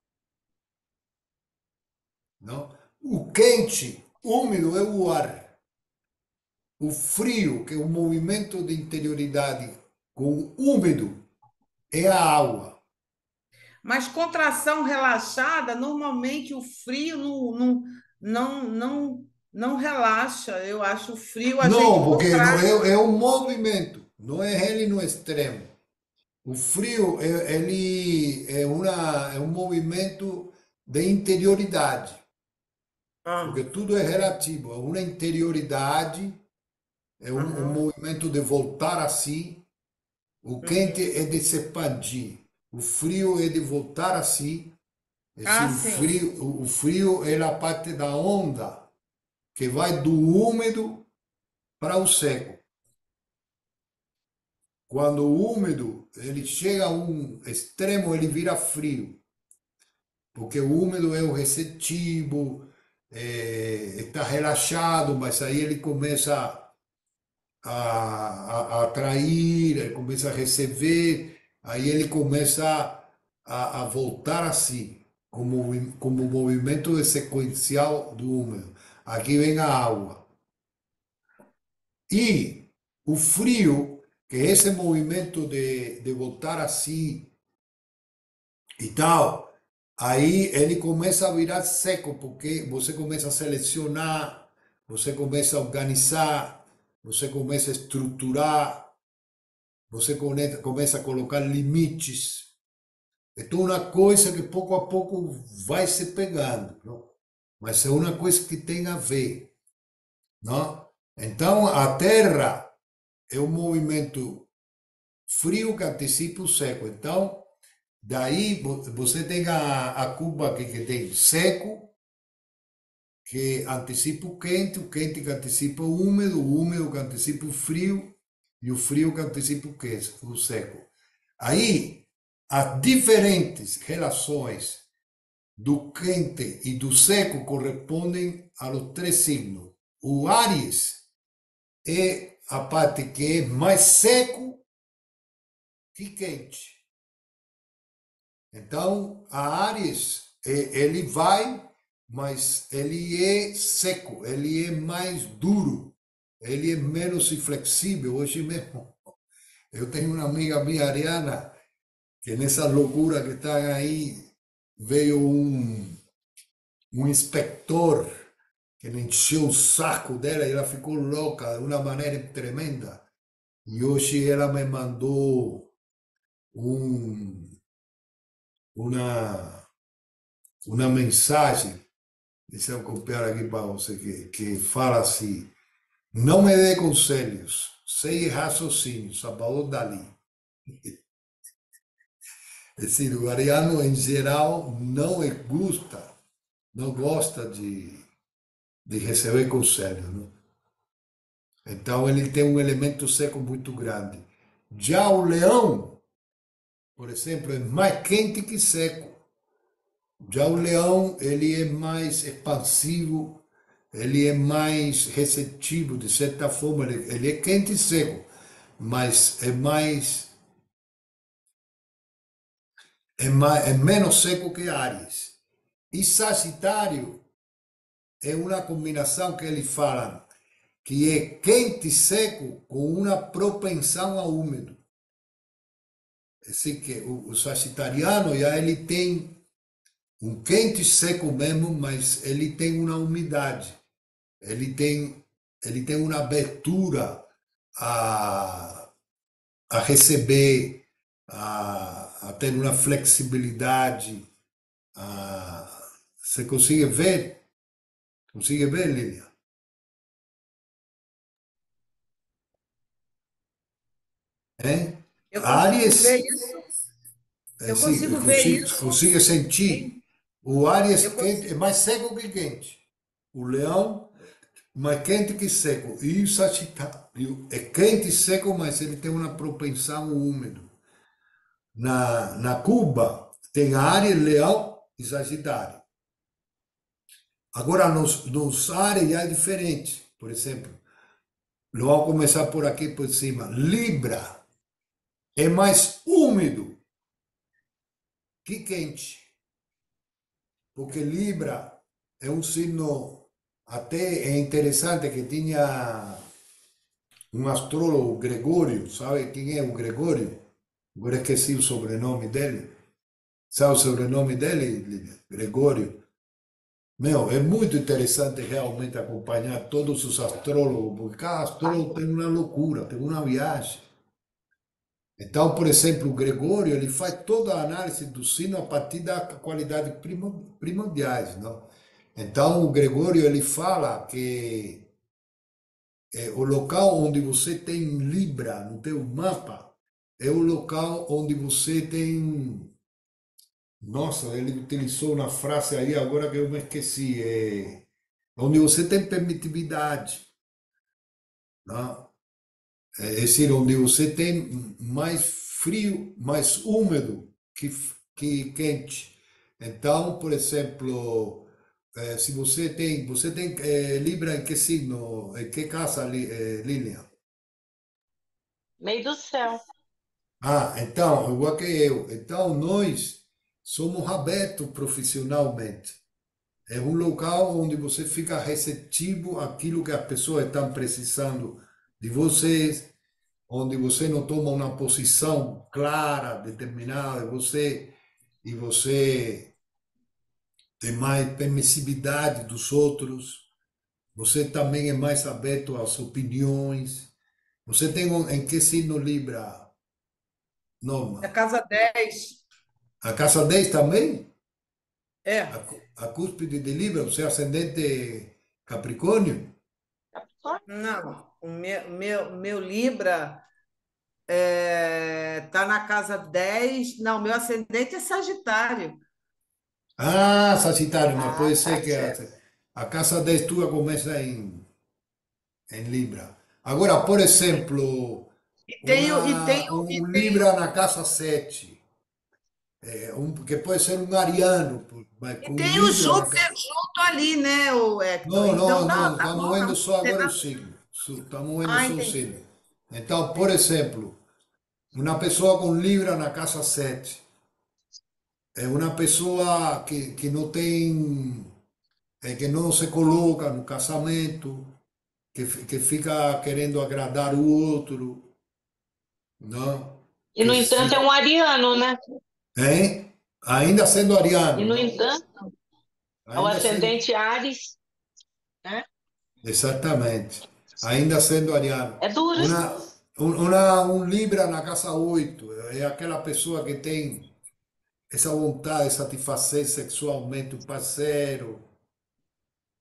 Não? O quente, úmido, é o ar. O frio, que é o movimento de interioridade com o úmido, é a água. Mas contração relaxada, normalmente o frio não relaxa. Eu acho o frio a gente Não, porque não contrai. é um movimento, não é ele no extremo. O frio, ele é um movimento de interioridade, porque Ah, tudo é relativo. É uma interioridade, é um aham, movimento de voltar a si. O quente uhum. é de se expandir. O frio é de voltar a si. É Ah, decir, sim. o frio é a parte da onda que vai do úmido para o seco. Quando o úmido ele chega a um extremo, ele vira frio, porque o úmido é o receptivo, está relaxado, mas aí ele começa a atrair, ele começa a receber, aí ele começa a voltar assim, como movimento sequencial do úmido. Aqui vem a água. E o frio, que é esse movimento de voltar assim e tal, aí ele começa a virar seco, porque você começa a selecionar, você começa a organizar, você começa a estruturar, você começa a colocar limites. Então, uma coisa que pouco a pouco vai se pegando, não? Mas é uma coisa que tem a ver, não? Então, a Terra é um movimento frio que antecipa o seco. Então, daí você tem a curva aqui que tem seco, que antecipa o quente que antecipa o úmido que antecipa o frio e o frio que antecipa o seco. Aí, as diferentes relações do quente e do seco correspondem a los três signos. O Aries é a parte que é mais seco que quente. Então, a Áries, ele vai, mas ele é seco, ele é mais duro, ele é menos flexível. Hoje mesmo, eu tenho uma amiga minha, Ariana, que nessa loucura que estão aí, veio um inspector que lhe encheu o saco dela e ela ficou louca de uma maneira tremenda. E hoje ela me mandou um, uma, uma mensagem, deixa eu copiar aqui para você, que fala assim: não me dê conselhos, sei raciocínio, Salvador Dalí. É decir, o ariano em geral não gosta de receber conselhos, não? Então ele tem um elemento seco muito grande. Já o leão, por exemplo, é mais quente que seco. Já o leão, ele é mais expansivo, ele é mais receptivo, de certa forma, ele é quente e seco, mas é menos seco que Áries. E Sagitário é uma combinação que eles falam que é quente e seco com uma propensão a úmido. É assim que o sagitariano já ele tem um quente e seco mesmo, mas ele tem uma umidade. Ele tem, ele tem uma abertura a, a receber, a ter uma flexibilidade. Você consegue ver? Consegue ver, Lilian? Hein? Eu consigo ver Áries, isso. é, Eu sim, consigo ver isso. consigo sentir. O Áries Eu quente é consigo. mais seco que quente. O Leão mais quente que seco. E o Sagitário é quente e seco, mas ele tem uma propensão ao úmido. Na Cuba tem Áries, Leão e Sagitário. Agora nos Áries já é diferente. Por exemplo, vamos começar por aqui por cima. Libra é mais úmido que quente, porque Libra é um signo até é interessante que tinha um astrólogo Gregório, sabe quem é o Gregório? Agora esqueci o sobrenome dele. Sabe o sobrenome dele, Lilian? Gregório. Meu, é muito interessante realmente acompanhar todos os astrólogos, porque cada astrólogo tem uma loucura, tem uma viagem. Então, por exemplo, o Gregório, ele faz toda a análise do sino a partir da qualidade primordiais, não? Então, o Gregório, ele fala que o local onde você tem Libra no teu mapa é o local onde você tem. Nossa, ele utilizou uma frase aí agora que eu me esqueci. É onde você tem permitividade, não? É decir, onde você tem mais frio, mais úmido que quente. Então, por exemplo, se você tem Libra em que signo, em que casa, Lilian? Meio do céu. Ah, então, igual que eu. Então, nós somos abertos profissionalmente. É um local onde você fica receptivo àquilo que as pessoas estão precisando de você, onde você não toma uma posição clara, determinada, e você tem mais permissividade dos outros, você também é mais aberto às opiniões. Você tem em que signo Libra, É Norma? casa 10. A casa 10 também? É. A cúspide de Libra, o seu ascendente Capricórnio? Capricórnio. Não, o meu Libra tá na casa 10. Não, meu ascendente é Sagitário. Ah, Sagitário, mas Ah, pode tá ser que certo. a casa 10 tua começa em Libra. Agora, por exemplo, E tenho, e tenho, um e tenho, Libra na casa 7, que pode ser um ariano, mas e com um tenho Libra na Júpiter casa. junto ali, né, o Hector? Não, Então não, não, tá estamos bom, vendo não só tem agora o nada. signo. estamos vendo Ah, só o entendi. signo. Então, por Entendi. exemplo, uma pessoa com Libra na casa 7 é uma pessoa que não tem, que não se coloca no casamento, que fica querendo agradar o outro, não? E, no entanto, é um ariano, né? Hein? Ainda sendo E, ariano, no não? entanto, é o Ainda sendo, ascendente Áries, né? exatamente. Ainda sendo ariano. É duro. Um Libra na casa 8 é aquela pessoa que tem essa vontade de satisfazer sexualmente o parceiro.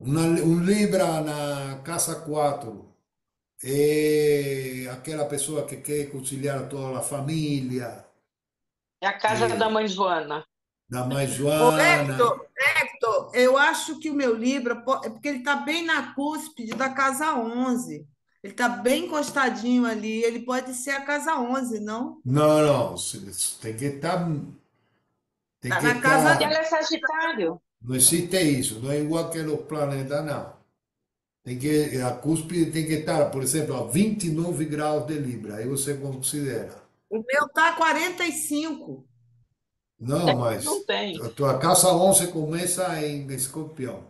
Um Libra na casa 4 é aquela pessoa que quer conciliar toda a família, É a casa da mãe Joana. da mãe Ô, Joana. Hector, eu acho que o meu livro, é porque ele está bem na cúspide da casa 11. Ele está bem encostadinho ali. Ele pode ser a casa 11, não? Não, não, tem Está que na casa. E estar, ela é Sagitário. não existe isso, não é igual que os planetas, não. A cúspide tem que estar, por exemplo, a 29 graus de Libra, aí você considera. O meu está 45. Não, Não mas tem. a tua casa 11 começa em Escorpião.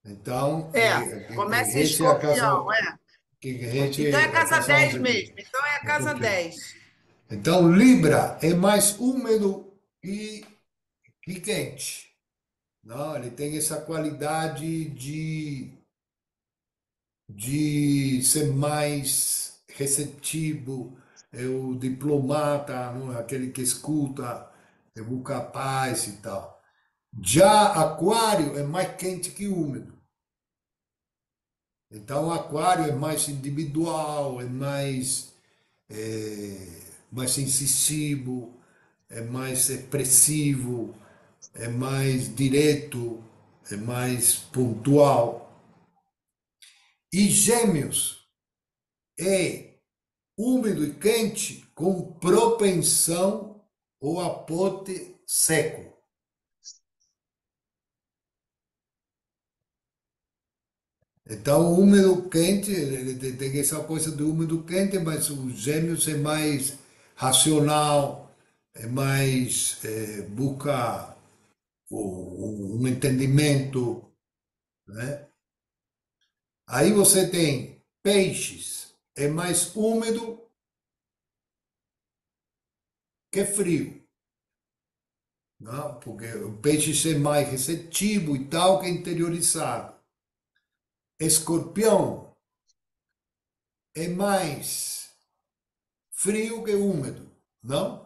Então, É, que começa em rege a casa, Escorpião, é. que Então é rege a a casa casa 10 11 aqui, mesmo. Então é a casa Escorpião. 10. Então, Libra é mais úmido que quente. Não, ele tem essa qualidade de ser mais receptivo, é o diplomata, não é? Aquele que escuta, é o capaz e tal. Já Aquário é mais quente que úmido. Então, Aquário é mais individual, mais incisivo, é mais expressivo, é mais direto, é mais pontual. E Gêmeos é úmido e quente com propensão ao aporte seco. Então, úmido quente, ele tem essa coisa de úmido quente, mas o Gêmeos é mais racional, é mais busca um entendimento, né? Aí você tem Peixes, é mais úmido que frio, não? Porque o peixe é mais receptivo e tal que interiorizado. Escorpião é mais frio que úmido, não?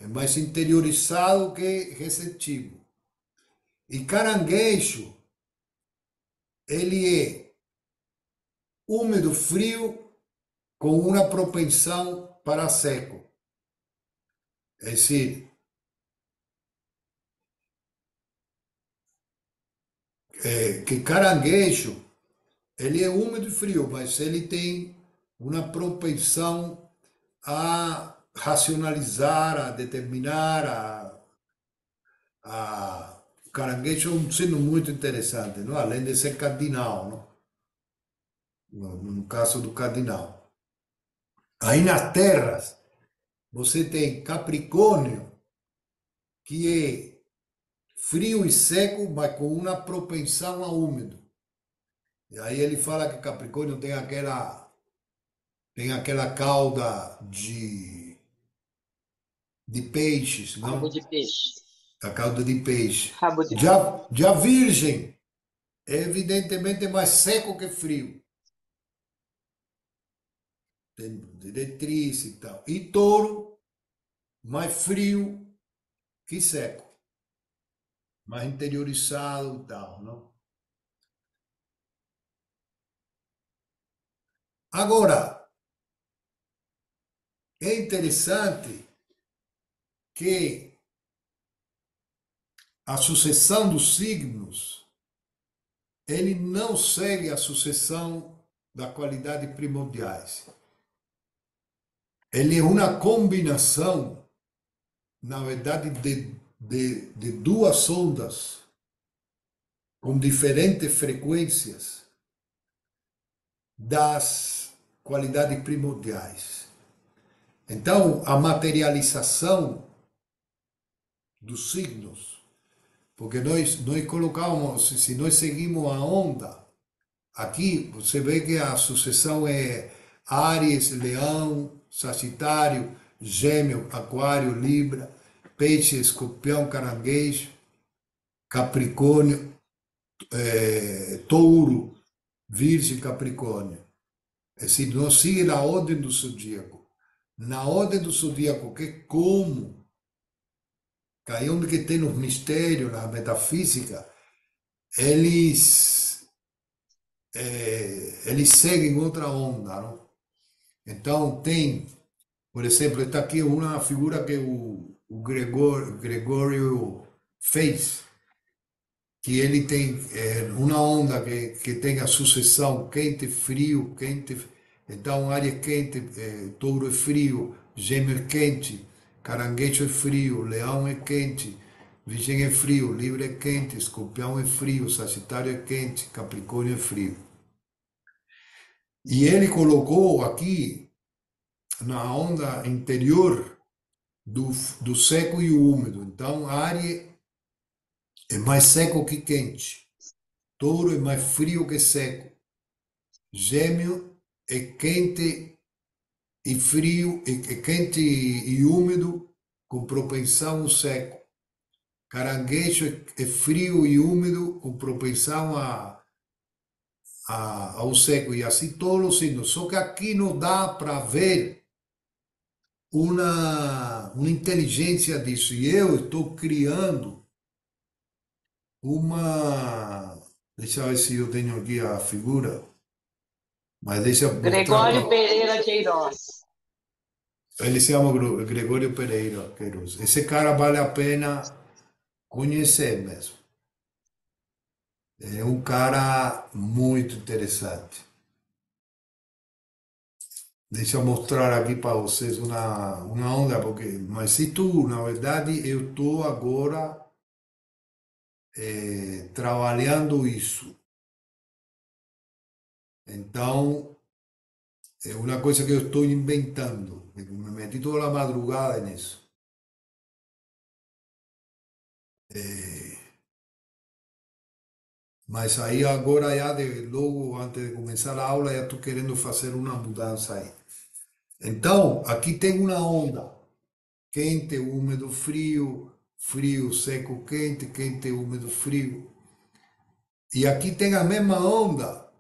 É mais interiorizado que receptivo. E caranguejo, ele é úmido, frio, com uma propensão para seco. É decir, que caranguejo, ele é úmido e frio, mas ele tem uma propensão a racionalizar, a determinar, o caranguejo é um signo muito interessante, não? Além de ser cardinal, não? No caso do cardinal. Aí nas terras, você tem Capricórnio, que é frio e seco, mas com uma propensão a úmido. E aí ele fala que Capricórnio tem aquela cauda de peixes, Rabo não? de peixe. A cauda de peixe. Rabo de peixe. Já Virgem é evidentemente mais seco que frio. Tem diretriz e tal. E Touro, mais frio que seco. Mais interiorizado e tal, não? Agora, é interessante que a sucessão dos signos, ele não segue a sucessão da qualidade primordiais. Ele é uma combinação, na verdade, de duas ondas com diferentes frequências das qualidades primordiais. Então, a materialização dos signos, porque nós colocamos, se nós seguimos a onda, aqui você vê que a sucessão é Áries, Leão, Sagitário, Gêmeo, Aquário, Libra, Peixe, Escorpião, Caranguejo, Capricórnio, Touro, Virgem, Capricórnio. É assim, não sigue na ordem do zodíaco. Na ordem do zodíaco, que é como, que aí onde que tem os mistérios, na metafísica, eles, eles seguem outra onda, não? Então tem, por exemplo, está aqui uma figura que o Gregório fez, que ele tem uma onda que tem a sucessão quente, frio, quente. Então, Áries é quente, Touro é frio, Gêmeo é quente, Caranguejo é frio, Leão é quente, Virgem é frio, Libra é quente, Escorpião é frio, Sagitário é quente, Capricórnio é frio. E ele colocou aqui na onda interior do seco e o úmido. Então, Áries é mais seco que quente. Touro é mais frio que seco. Gêmeo é quente e frio, é quente e úmido, com propensão ao seco. Caranguejo é frio e úmido, com propensão ao seco. E assim todos os signos. Só que aqui não dá para ver uma inteligência disso. E eu estou criando uma. Deixa eu ver se eu tenho aqui a figura. Mas deixa eu mostrar Gregório para. Pereira de Eiroz. Ele se chama Gregório Pereira Queiroz. Esse cara vale a pena conhecer mesmo. É um cara muito interessante. Deixa eu mostrar aqui para vocês uma onda, porque, mas se tu, na verdade, eu estou agora trabalhando isso. Então, é uma coisa que eu estou inventando. Me meti toda a madrugada nisso. Mas aí agora, logo antes de começar a aula, já estou querendo fazer uma mudança aí. Então, aqui tem uma onda. Quente, úmido, frio, frio, seco, quente, quente, úmido, frio. E aqui tem a mesma onda,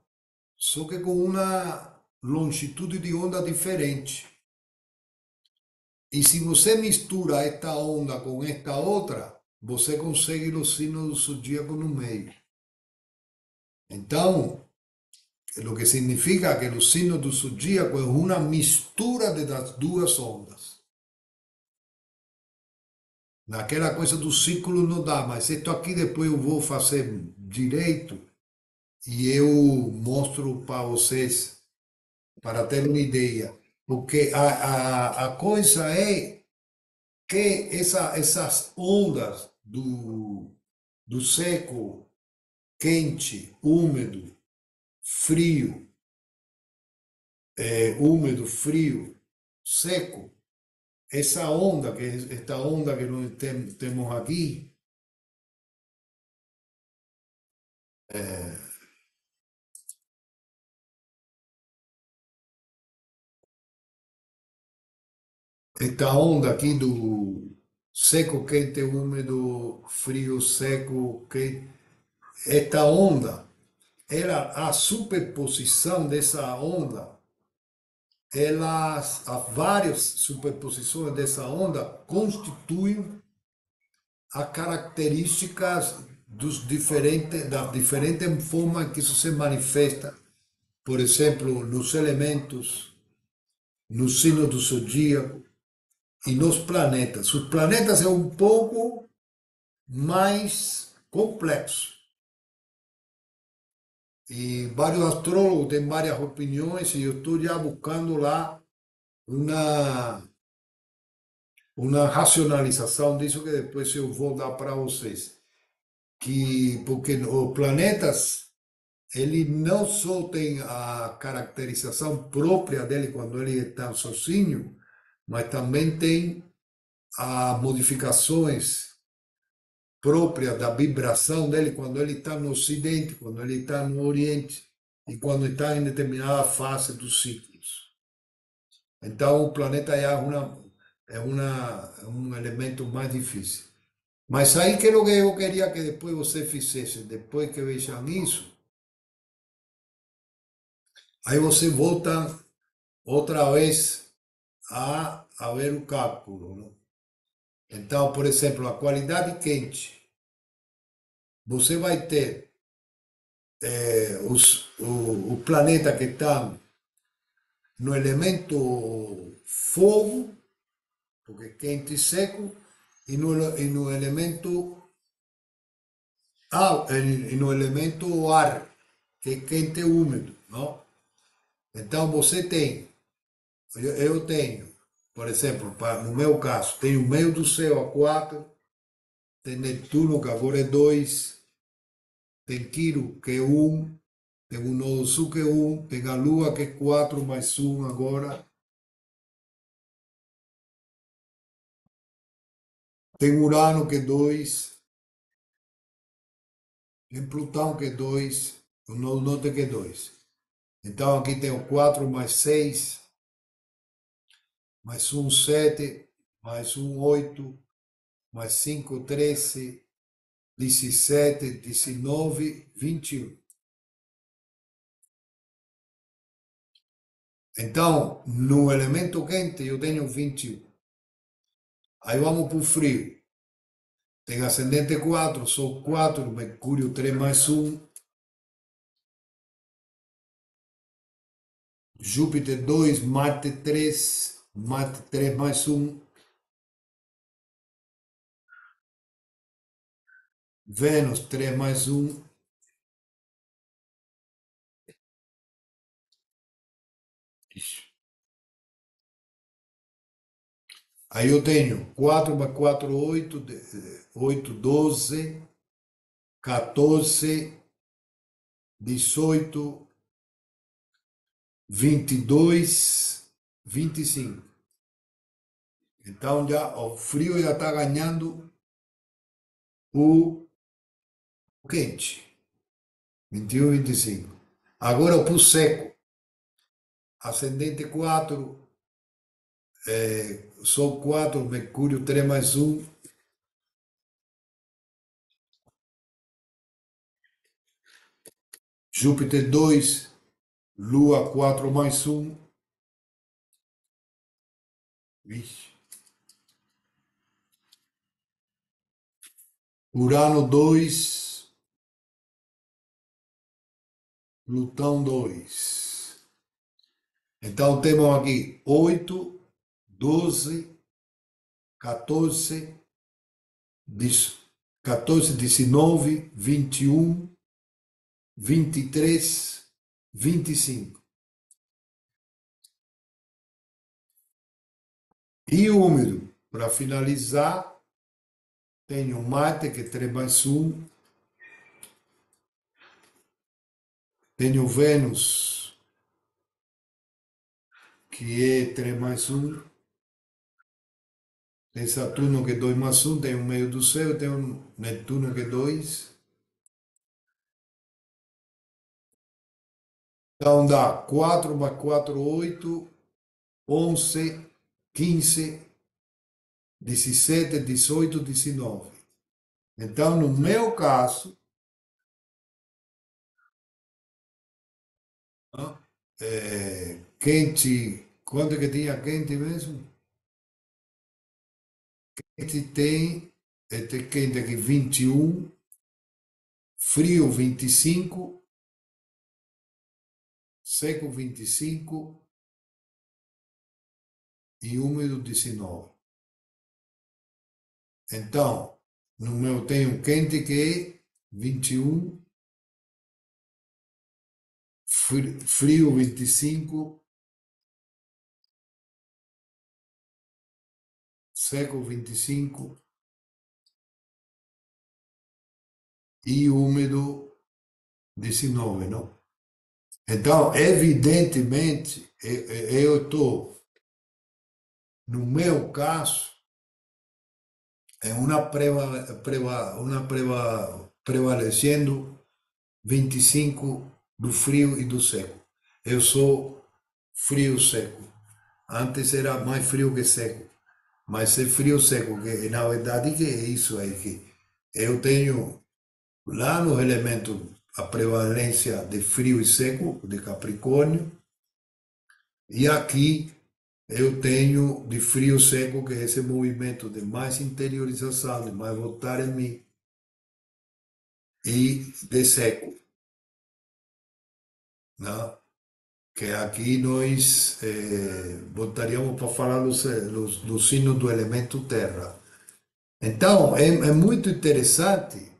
só que com uma longitude de onda diferente. E se você mistura esta onda com esta outra, você consegue os signos do zodíaco no meio. Então, o que significa que os signos do zodíaco é uma mistura das duas ondas. Naquela coisa do ciclo não dá, mas isto aqui depois eu vou fazer direito e eu mostro para vocês, para ter uma ideia. Porque a coisa é que essas ondas do seco, quente, úmido, frio, úmido, frio, seco, essa onda, esta onda que nós temos aqui, esta onda aqui do seco, quente, úmido, frio, seco, quente, esta onda, a superposição dessa onda, as várias superposições dessa onda constituem as características das diferentes formas que isso se manifesta, por exemplo, nos elementos, nos signos do zodíaco e nos planetas. Os planetas é um pouco mais complexo. E vários astrólogos têm várias opiniões e eu estou já buscando lá uma, uma racionalização disso que depois eu vou dar para vocês. Porque os planetas ele não só tem a caracterização própria dele quando ele está sozinho, mas também tem as modificações próprias da vibração dele quando ele está no Ocidente, quando ele está no Oriente e quando está em determinada fase dos ciclos. Então, o planeta é um elemento mais difícil. Mas aí que é o que eu queria que depois você fizesse, depois que vejam isso, aí você volta outra vez a ver o cálculo, né? Então, por exemplo, a qualidade quente, você vai ter o planeta que está no elemento fogo, porque é quente e seco, e no elemento e no elemento ar, que é quente e úmido, não? Então você tem, eu tenho, por exemplo, no meu caso, tenho o meio do céu a 4, tem Netuno que agora é 2, tem Quiro que é 1, tem o Nodo Sul que é 1, tem a Lua que é 4 mais 1 agora, tem Urano que é 2, tem Plutão que é 2, o Nodo Norte que é 2. Então aqui tem o 4 mais 6, mais 1, 7, mais 1, 8, mais 5, 13, 17, 19, 21. Então, no elemento quente eu tenho 21. Aí vamos para o frio. Tem ascendente 4, Sol 4, Mercúrio 3 mais 1, Júpiter 2, Marte 3, Marte 3 mais 1, Vênus 3 mais 1. Aí eu tenho 4 mais 4, 8, 8, 12, 14, 18, 22, 25. Então já o frio já está ganhando o quente, 21, 25. Agora para o seco, ascendente 4, Sol 4, Mercúrio 3 mais 1, Júpiter 2, Lua 4 mais 1. Vixe. Urano 2, Plutão 2. Então temos aqui 8, 12, 14, 14, 19, 21, 23, 25. E úmido, para finalizar, tenho Marte, que é 3 mais 1, tenho Vênus, que é 3 mais 1, tem Saturno, que é 2 mais 1, tem o meio do céu, tem o Netuno, que é 2. Então dá 4 mais 4, 8, 11, 15, 17, 18, 19. Então, no meu caso, quente, quanto é que tinha quente mesmo? Quente tem, este quente aqui 21, frio 25, seco 25 e úmido 19. Então, no meu tenho quente que é 21, frio 25, seco 25 e úmido XIX, não? Então, evidentemente, eu estou, no meu caso, é prevalecendo 25 do frio e do seco. Eu sou frio seco. Antes era mais frio que seco. Mas é frio seco, que na verdade que é isso aí que eu tenho lá nos elementos a prevalência de frio e seco, de Capricórnio, e aqui eu tenho de frio seco, que é esse movimento de mais interiorização, de mais voltar em mim, e de seco, né? Que aqui nós voltaríamos para falar dos signos do elemento terra. Então, é muito interessante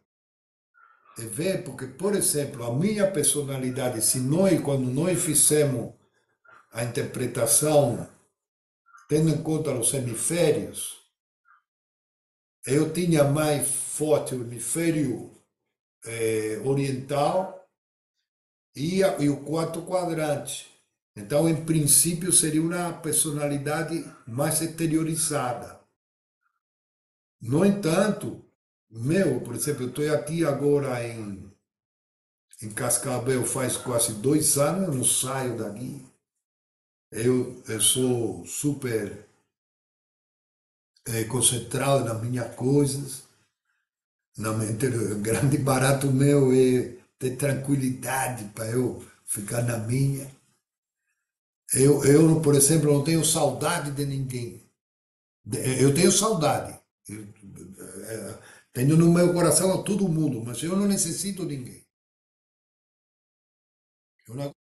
ver, porque, por exemplo, a minha personalidade, se nós, quando nós fizemos a interpretação, tendo em conta os hemisférios, eu tinha mais forte o hemisfério oriental e o quarto quadrante. Então, em princípio, seria uma personalidade mais exteriorizada. No entanto, meu, por exemplo, eu estou aqui agora em Cascavel faz quase 2 anos, eu não saio daqui. Eu sou super concentrado nas minhas coisas. Na mente, o grande barato meu é ter tranquilidade para eu ficar na minha. Eu, por exemplo, não tenho saudade de ninguém. Eu tenho saudade. Tenho no meu coração a todo mundo, mas eu não necessito de ninguém. É uma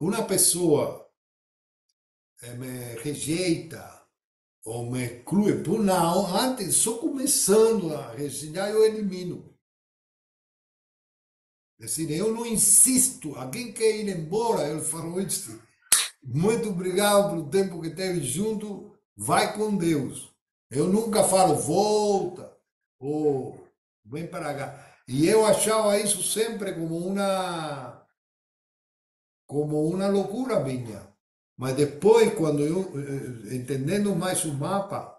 uma pessoa me rejeita ou me exclui, por não, antes, só começando a rejeitar, eu elimino. É assim, eu não insisto, alguém quer ir embora, eu falo isso. Muito obrigado pelo tempo que teve junto, vai com Deus. Eu nunca falo volta ou vem para cá. E eu achava isso sempre como uma loucura minha. Mas depois, quando eu, entendendo mais o mapa,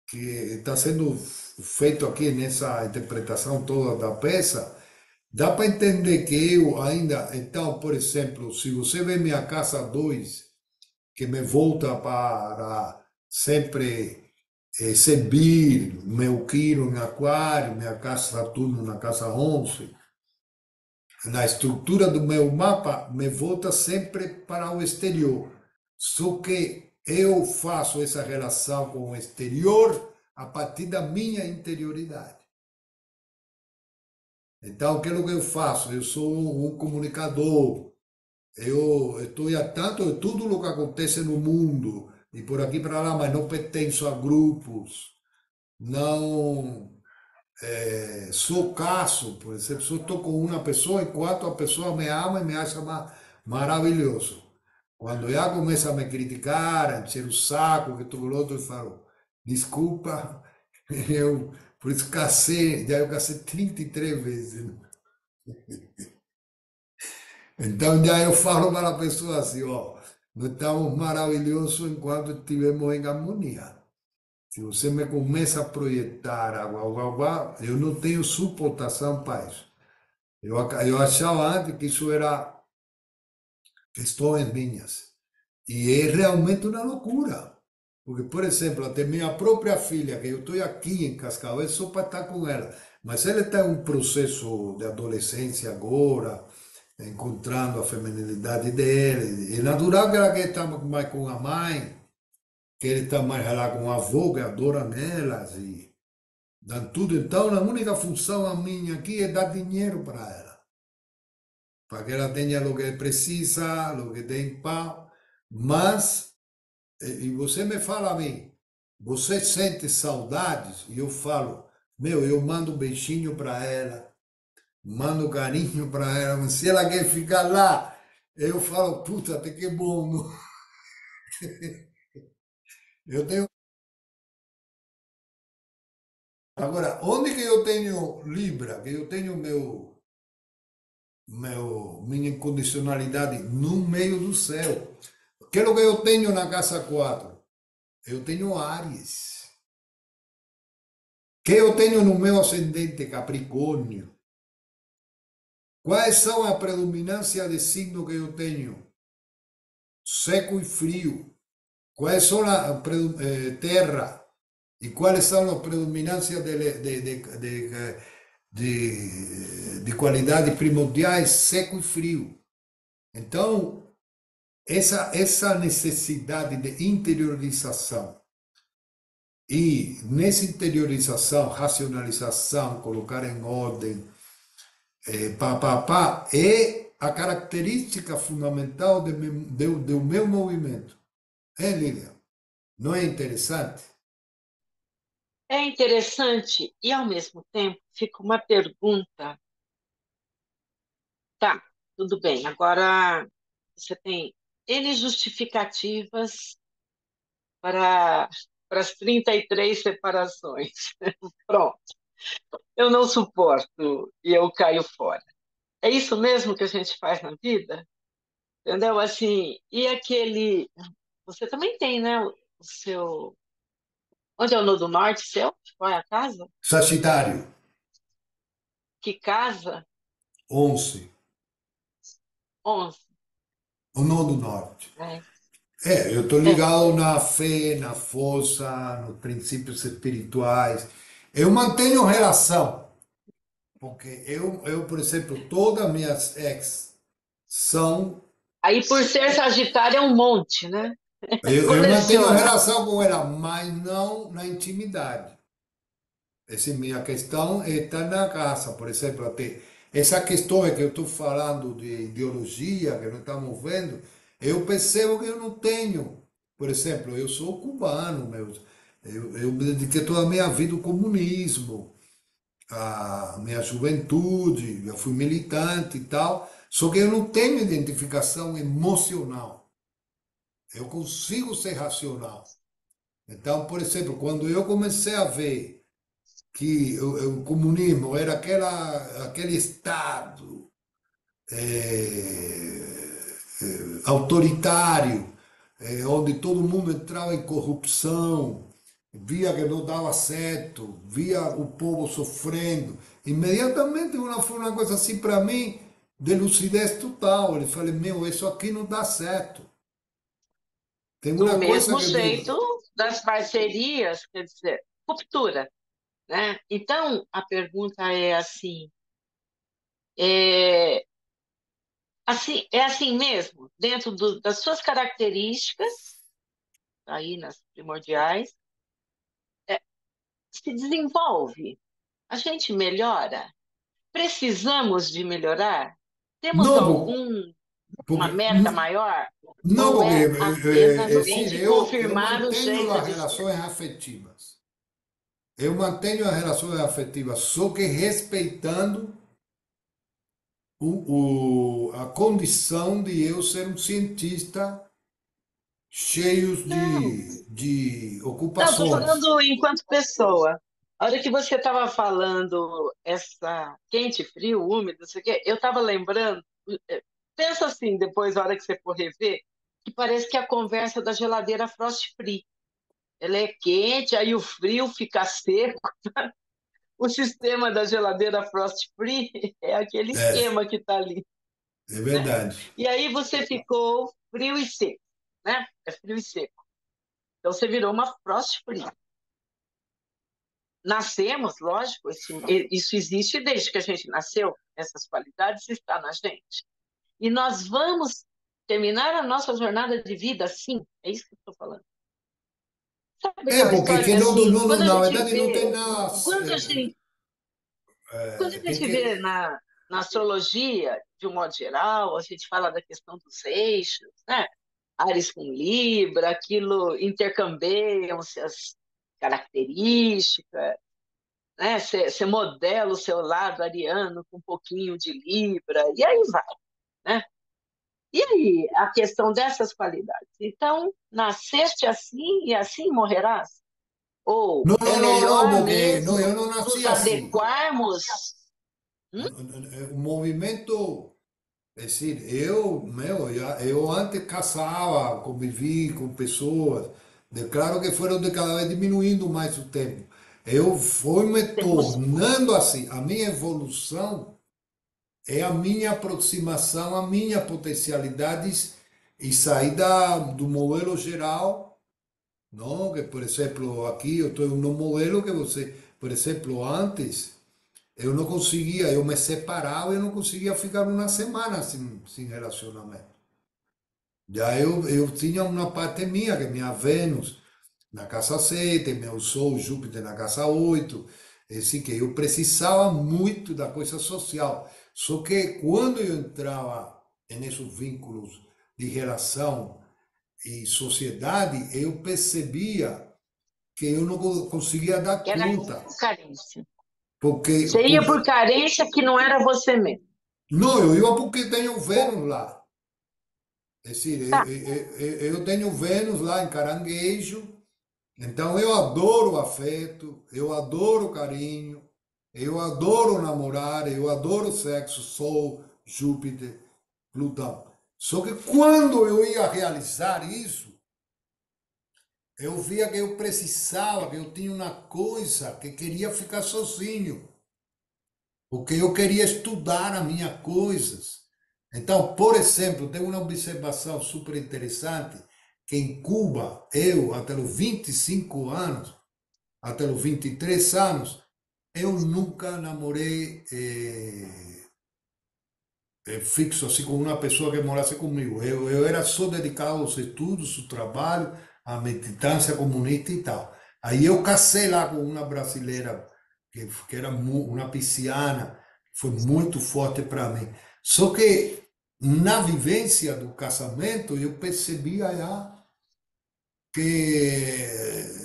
que está sendo feito aqui nessa interpretação toda da peça, dá para entender que eu ainda, então, por exemplo, se você vê minha casa 2 que me volta para sempre servir, meu Quiro em Aquário, minha casa Saturno na casa 11, na estrutura do meu mapa, me volta sempre para o exterior. Só que eu faço essa relação com o exterior a partir da minha interioridade. Então, o que é que eu faço? Eu sou um comunicador, eu estou a tanto de tudo o que acontece no mundo, e por aqui para lá, mas não pertenço a grupos, não sou caso, por exemplo, se eu estou com uma pessoa, enquanto a pessoa me ama e me acha maravilhoso. Quando ela começa a me criticar, a encher o saco, que tudo outro, eu falo, desculpa, eu, por isso casei, já eu casei 33 vezes. Então já eu falo para a pessoa assim, ó, nós estamos maravilhosos enquanto estivermos em harmonia. Se você me começa a projetar, eu não tenho suportação para isso. Eu achava antes que isso era questões minhas. E é realmente uma loucura. Porque, por exemplo, até minha própria filha, que eu estou aqui em Cascavel só para estar com ela, mas ela está em um processo de adolescência agora, encontrando a feminilidade dele. É natural que ela quer estar mais com a mãe, quer estar mais lá com a avó, que adoram elas e dão tudo. Então, a única função a minha aqui é dar dinheiro para ela, para que ela tenha o que precisa, o que tem pão. Mas, e você me fala a mim, você sente saudades? E eu falo, meu, eu mando um beijinho para ela, mando carinho para ela, mas se ela quer ficar lá, eu falo, puta, até que bom. Eu tenho Agora, onde que eu tenho Libra, que eu tenho minha incondicionalidade no meio do céu? Que é o que eu tenho na casa 4? Eu tenho Áries. Que eu tenho no meu ascendente Capricórnio? Quais são a predominância de signo que eu tenho? Seco e frio. Quais são a terra? E quais são as predominâncias de qualidades primordiais? Seco e frio. Então, essa necessidade de interiorização e nessa interiorização, racionalização, colocar em ordem, é a característica fundamental do meu movimento. É, Lilian? Não é interessante? É interessante e, ao mesmo tempo, fica uma pergunta. Tá, tudo bem. Agora você tem N justificativas para, para as 33 separações. Pronto. Eu não suporto e eu caio fora. É isso mesmo que a gente faz na vida? Entendeu? Assim, e aquele. Você também tem, né? O seu. Onde é o Nodo Norte seu? Qual é a casa? Sagitário, Que casa? 11, 11. o nodo norte. É, É, eu estou é. ligado na fé, na força, nos princípios espirituais. Eu mantenho relação, porque por exemplo, todas minhas ex são. Aí, por ser Sagitário, é um monte, né? Eu mantenho Coleciona. relação com ela, mas não na intimidade. Essa é minha questão está na casa, por exemplo, até essa questão é que eu estou falando de ideologia, que nós estamos vendo, eu percebo que eu não tenho. Por exemplo, eu sou cubano, eu me dediquei toda a minha vida ao comunismo, a minha juventude, eu fui militante e tal, só que eu não tenho identificação emocional. Eu consigo ser racional. Então, por exemplo, quando eu comecei a ver que o comunismo era aquele Estado autoritário, onde todo mundo entrava em corrupção, via que não dava certo, via o povo sofrendo. Imediatamente foi uma coisa assim para mim, de lucidez total. Eu falei, meu, isso aqui não dá certo. Tem Do uma coisa mesmo que jeito das parcerias, quer dizer, ruptura, né? Então, a pergunta é é é assim mesmo, dentro das suas características, aí nas primordiais, se desenvolve, a gente melhora, precisamos de melhorar, temos não, uma porque meta maior, não, ou porque é apenas a Ciro, gente eu confirmar o mantenho jeito as de ser? relações afetivas. Eu mantenho as relações afetivas, só que respeitando a condição de eu ser um cientista cheio Não, de não, estou ocupações. falando enquanto pessoa. A hora que você estava falando essa quente, frio, úmido, não sei o quê, eu estava lembrando, eh, pensa assim, depois, a hora que você for rever, que parece que a conversa da geladeira frost free. Ela é quente, aí o frio fica seco. O sistema da geladeira frost free é aquele É, esquema que está ali, é né? verdade. E aí você ficou frio e seco, né? É frio e seco. Então você virou uma frost free. Nascemos, lógico, isso existe desde que a gente nasceu, essas qualidades estão na gente. E nós vamos terminar a nossa jornada de vida assim, é isso que eu estou falando. Sabe É, aquela porque história que não, assim, não, quando a na gente verdade não tem vê, nada. quando a gente, quando a gente vê na astrologia, de um modo geral, a gente fala da questão dos eixos, né? Áries com Libra, aquilo intercambiam-se as características, né? Você modela o seu lado ariano com um pouquinho de Libra, e aí vai, né? E aí, a questão dessas qualidades. Então, nasceste assim e assim morrerás? Ou Não, é não, não, não, melhor porque não, eu mesmo não nos nasci assim. adequarmos? Hum? O movimento, é decir, eu antes casava, convivi com pessoas, claro que foram de cada vez diminuindo mais o tempo. Eu fui me Temos tornando assim, a minha evolução é a minha aproximação a minhas potencialidades e sair do modelo geral, não? Que, por exemplo, aqui eu estou no modelo que você, por exemplo, antes eu não conseguia, eu me separava e eu não conseguia ficar uma semana sem relacionamento. Já eu tinha uma parte minha, que é minha Vênus, na casa 7, meu Sol, Júpiter na casa 8, assim que eu precisava muito da coisa social. Só que quando eu entrava nesses vínculos de relação e sociedade, eu percebia que eu não conseguia dar que era conta, carência. porque, Você ia porque por carência que não era você mesmo. não, eu ia porque tenho Vênus lá. É decir, Tá. eu tenho Vênus lá em Caranguejo, então eu adoro afeto, eu adoro carinho, eu adoro namorar, eu adoro sexo, Sol, Júpiter, Plutão. Só que quando eu ia realizar isso, eu via que eu precisava, que eu tinha uma coisa que queria ficar sozinho, porque eu queria estudar as minhas coisas. Então, por exemplo, tem uma observação super interessante, que em Cuba, eu, até os 25 anos, até os 23 anos, eu nunca namorei fixo, assim, com uma pessoa que morasse comigo. Eu era só dedicado aos estudos, ao trabalho, à militância comunista e tal. Aí eu casei lá com uma brasileira, que era uma pisciana, foi muito forte para mim. Só que na vivência do casamento, eu percebia já que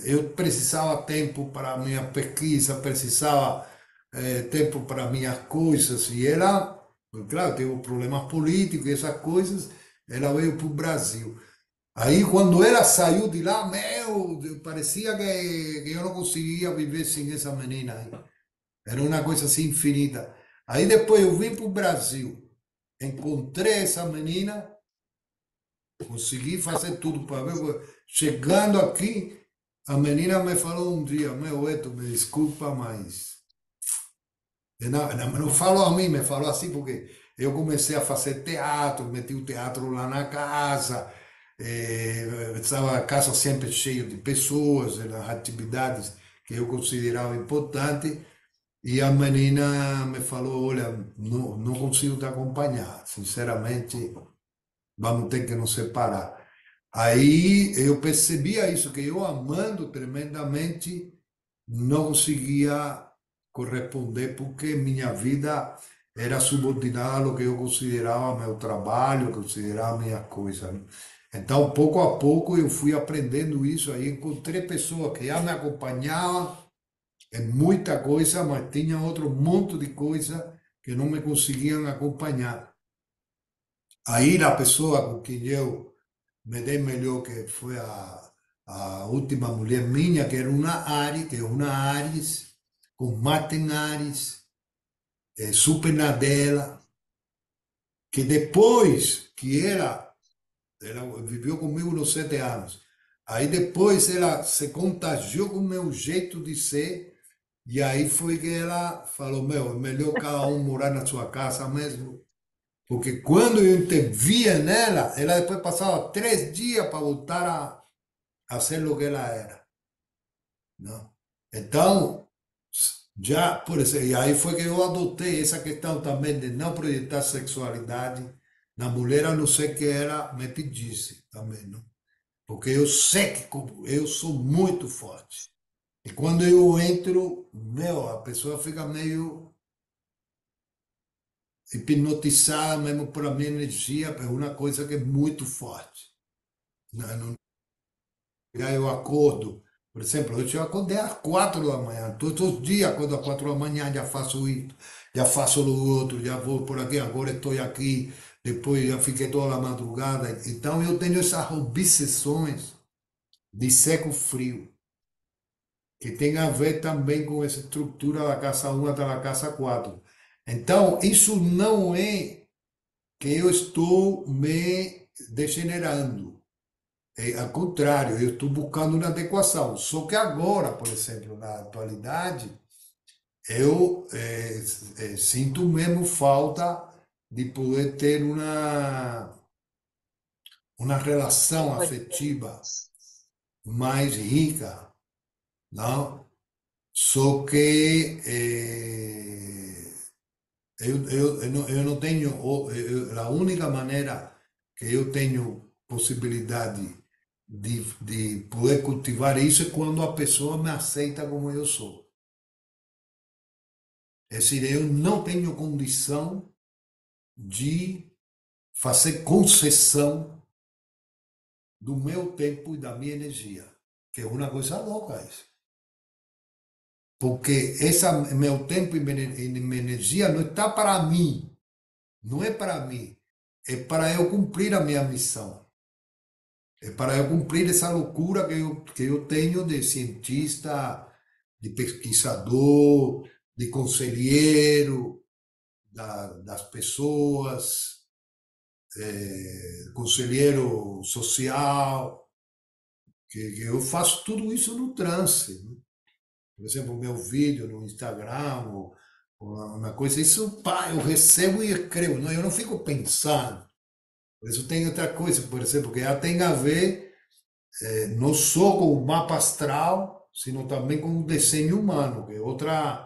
eu precisava tempo para minha pesquisa, precisava tempo para minhas coisas, e ela, claro, teve problemas políticos e essas coisas, ela veio para o Brasil. Aí, quando ela saiu de lá, parecia que eu não conseguia viver sem essa menina aí. Era uma coisa assim infinita. Aí depois eu vim para o Brasil, encontrei essa menina, consegui fazer tudo para ver. Chegando aqui, a menina me falou um dia, meu Eto, me desculpa, mas. Não, não falou a mim, me falou assim, porque eu comecei a fazer teatro, meti o teatro lá na casa, estava a casa sempre cheia de pessoas, nas atividades que eu considerava importantes, e a menina me falou, olha, não, não consigo te acompanhar, sinceramente, vamos ter que nos separar. Aí eu percebia isso, que eu amando tremendamente, não conseguia corresponder porque minha vida era subordinada ao que eu considerava meu trabalho, considerava minha coisa, né? Então, pouco a pouco, eu fui aprendendo isso. Aí encontrei pessoas que já me acompanhavam em muita coisa, mas tinha outro monte de coisa que não me conseguiam acompanhar. Aí a pessoa com quem eu me dei melhor, que foi a última mulher minha, que era uma Ares, que é uma Ares, com Marte em Ares, super na dela, que depois que ela viveu comigo nos 7 anos, aí depois ela se contagiou com o meu jeito de ser, e aí foi que ela falou, meu, é melhor cada um morar na sua casa mesmo, porque quando eu intervia nela, ela depois passava 3 dias para voltar a ser o que ela era, não? Então, já, por exemplo, e aí foi que eu adotei essa questão também de não projetar sexualidade na mulher, a não ser que ela me pedisse também, não? Porque eu sei que eu sou muito forte. E quando eu entro, meu, a pessoa fica meio hipnotizada mesmo por a minha energia, é uma coisa que é muito forte. Não, aí eu acordo, por exemplo, hoje eu acordei às 4 da manhã, todos os dias acordo às 4 da manhã, já faço isso, já faço o outro, já vou por aqui, agora estou aqui, depois já fiquei toda a madrugada. Então eu tenho essas obsessões de seco frio. que tem a ver também com essa estrutura da casa 1 até a casa 4. Então, isso não é que eu estou me degenerando. Ao contrário, eu estou buscando uma adequação. Só que agora, por exemplo, na atualidade, eu sinto mesmo falta de poder ter uma relação afetiva mais rica, não? Só que eu não tenho, a única maneira que eu tenho possibilidade de poder cultivar isso é quando a pessoa me aceita como eu sou. É decir, eu não tenho condição de fazer concessão do meu tempo e da minha energia, que é uma coisa louca isso. Porque meu tempo e minha energia não está para mim, não é para mim, é para eu cumprir a minha missão. É para eu cumprir essa loucura que eu tenho de cientista, de pesquisador, de conselheiro das pessoas, conselheiro social, que eu faço tudo isso no transe, né? Por exemplo, meu vídeo no Instagram, ou uma coisa, isso, pá, eu recebo e escrevo, não, eu não fico pensando. Por isso tem outra coisa, por exemplo, que já tem a ver não só com o mapa astral, sino também com o desenho humano, que é outra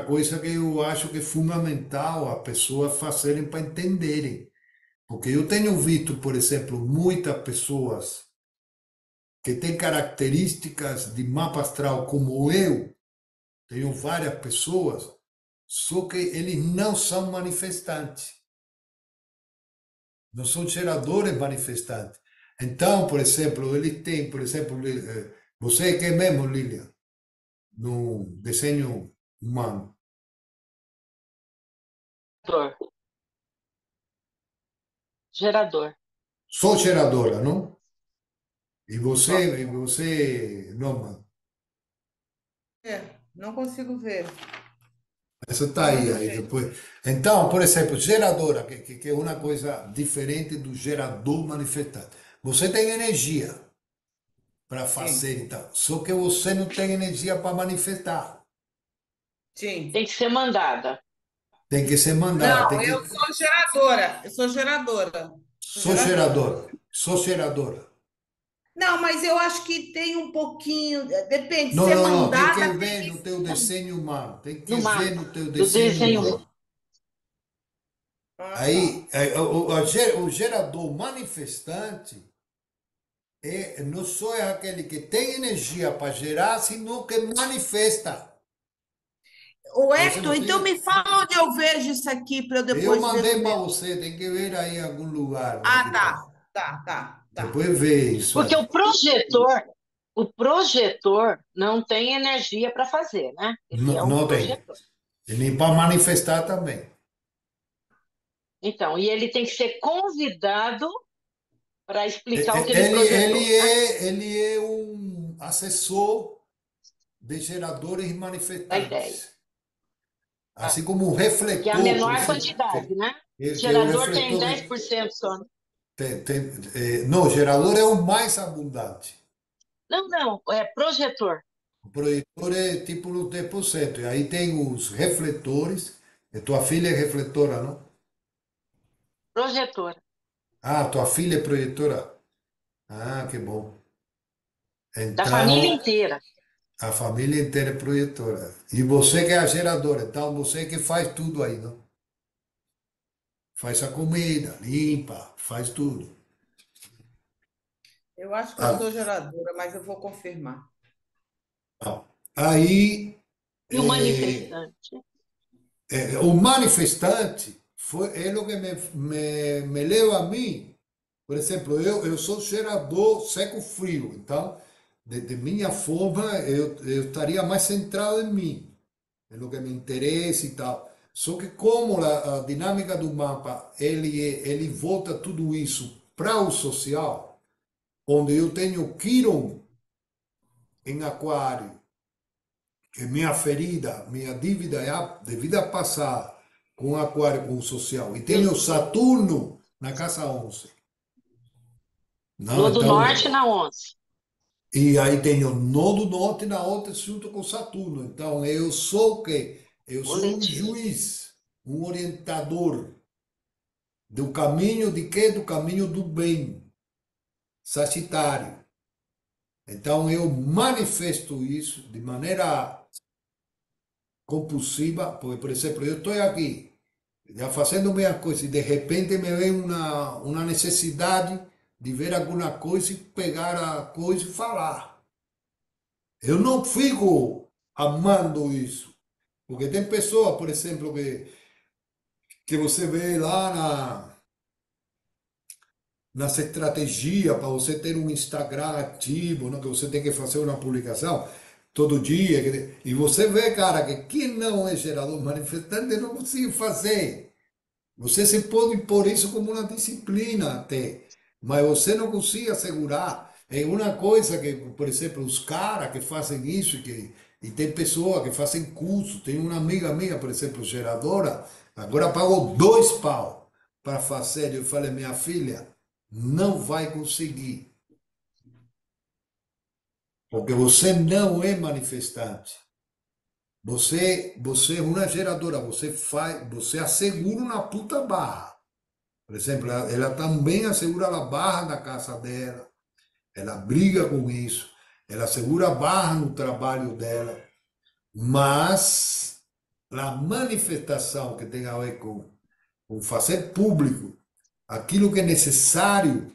coisa que eu acho que é fundamental as pessoas fazerem para entenderem. Porque eu tenho visto, por exemplo, muitas pessoas que têm características de mapa astral como eu, tenho várias pessoas, só que eles não são manifestantes, não são geradores manifestantes. Então, por exemplo, eles têm, por exemplo, você que é mesmo, Lilian, no desenho humano, Gerador. Gerador. sou geradora, não? Só. E você, não, mano. Não consigo ver. Essa está Do aí, mesmo aí jeito. depois. Então, por exemplo, geradora, que é uma coisa diferente do gerador manifestante. Você tem energia para Sim, fazer, então, só que você não tem energia para manifestar. sim. Tem que ser mandada. Tem que ser mandada, Não, tem eu que. sou geradora. Eu sou geradora. Sou Sou geradora. geradora, sou geradora. Não, mas eu acho que tem um pouquinho. Depende, Não, ser não, não, tem que mandada ver tem. no teu desenho humano, tem No que ver mapa no teu do desenho desenho humano. humano. Ah, tá. Aí, o gerador manifestante não só é aquele que tem energia para gerar, sino que manifesta. O Por exemplo, Hector, então me fala onde eu vejo isso aqui para eu eu depois ver no mandei para meu. você, tem que ver aí em algum lugar Ah, onde tá. está. Tá, tá, tá. Depois vê isso Porque aí. o projetor não tem energia para fazer, né? Ele Não, é um não tem. projetor. E nem para manifestar também. Então, e ele tem que ser convidado para explicar o que ele Ele, projetou, né? ele é um assessor de geradores e Da ideia. manifestantes. Tá? Assim como o Porque é a refletor, por menor exemplo, quantidade, né? que é o Gerador tem refletor dez por cento só, né? não, gerador é o mais abundante. Não, não, é projetor. O projetor é tipo no 10%. E aí tem os refletores. E tua filha é refletora, não? Projetor. Ah, tua filha é projetora. Ah, que bom. Da família Então, inteira. a família inteira é projetora. E você que é a geradora. Então, você que faz tudo aí, não? Faz a comida, limpa, faz tudo. Eu acho que eu Ah, sou geradora, mas eu vou confirmar. ah. Aí, E o eh, manifestante. o manifestante é o que me leva a mim. Por exemplo, eu sou gerador seco-frio, então, de minha forma, eu estaria mais centrado em mim, no que me interessa e tal. Só que como a dinâmica do mapa, ele volta tudo isso para o social, onde eu tenho Quiron em aquário, que minha ferida, minha dívida é devido a passar com aquário, com o social. E tenho Saturno na casa 11. Não, No do então, norte na 11. e aí tenho Nodo Norte na outra junto com Saturno. Então, eu sou o quê? Eu sou um Coletivo. juiz, um orientador do caminho de quê? Do caminho do bem. Sagitário. Então, eu manifesto isso de maneira compulsiva, porque, por exemplo, eu estou aqui, já fazendo minha coisa, e de repente me vem uma necessidade de ver alguma coisa e pegar a coisa e falar. Eu não fico amando isso. Porque tem pessoas, por exemplo, que você vê lá nas estratégias para você ter um Instagram ativo, né, que você tem que fazer uma publicação todo dia. E você vê, cara, que quem não é gerador manifestante não consegue fazer. Você se pode pôr isso como uma disciplina até, mas você não consegue assegurar. É uma coisa que, por exemplo, os caras que fazem isso, e tem pessoas que fazem curso, tem uma amiga minha, por exemplo, geradora, agora pagou 2 pau para fazer. Eu falei, minha filha, não vai conseguir, porque você não é manifestante. Você é uma geradora, você assegura uma puta barra. Por exemplo, ela também assegura a barra da casa dela, ela briga com isso, ela segura a barra no trabalho dela, mas a manifestação que tem a ver com fazer público aquilo que é necessário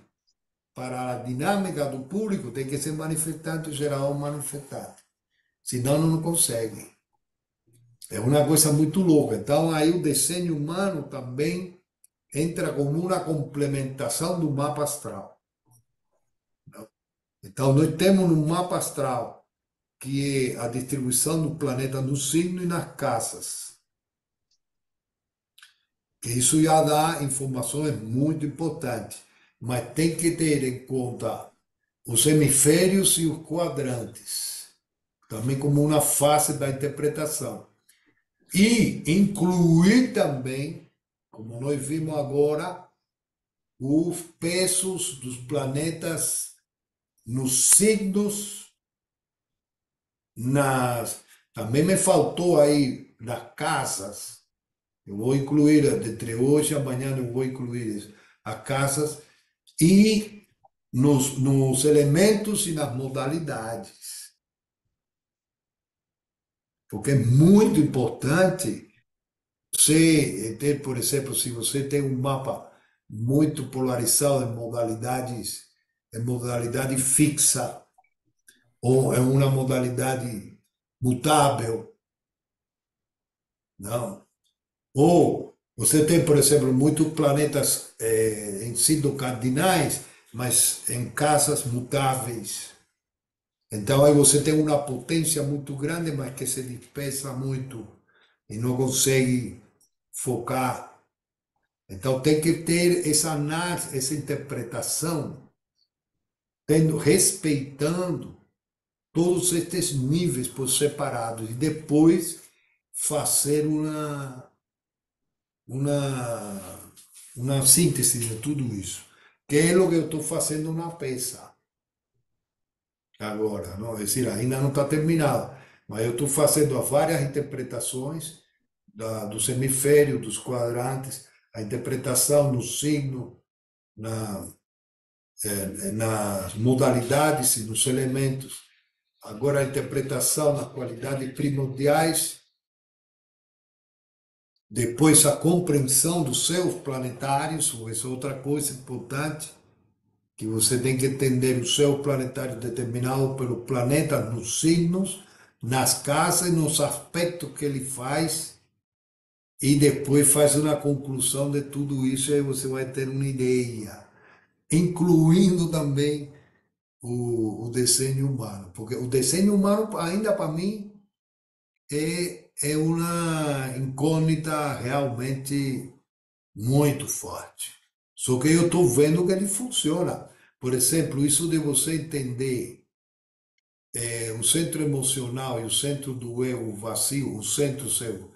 para a dinâmica do público tem que ser manifestante, gerar um manifestante. Senão não consegue. É uma coisa muito louca. Então aí o desenho humano também entra como uma complementação do mapa astral. Então, nós temos no mapa astral, que é a distribuição do planeta no signo e nas casas. Que isso já dá informações muito importantes, mas tem que ter em conta os hemisférios e os quadrantes, também como uma fase da interpretação. E incluir também, como nós vimos agora, os pesos dos planetas nos signos, também me faltou aí nas casas. Eu vou incluir, entre hoje e amanhã eu vou incluir isso, as casas e nos elementos e nas modalidades. Porque é muito importante você ter, por exemplo, se você tem um mapa muito polarizado em modalidade fixa, ou é uma modalidade mutável, não? Ou você tem, por exemplo, muitos planetas em signos cardinais, mas em casas mutáveis. Então aí você tem uma potência muito grande, mas que se dispersa muito e não consegue focar. Então tem que ter essa análise, essa interpretação, respeitando todos estes níveis por separado e depois fazer uma, uma síntese de tudo isso, que é o que eu estou fazendo na peça agora, não? É dizer, ainda não está terminado, mas eu estou fazendo as várias interpretações dos hemisférios, dos quadrantes, a interpretação no signo, na, nas modalidades e nos elementos. Agora a interpretação nas qualidades primordiais, depois a compreensão dos seus planetários, essa é outra coisa importante, que você tem que entender o seu planetário determinado pelo planeta nos signos, nas casas e nos aspectos que ele faz, e depois faz uma conclusão de tudo isso, e aí você vai ter uma ideia, incluindo também o desenho humano, porque o desenho humano ainda para mim é uma incógnita realmente muito forte. Só que eu estou vendo que ele funciona. Por exemplo, isso de você entender o centro emocional e o centro do eu vazio, o centro seu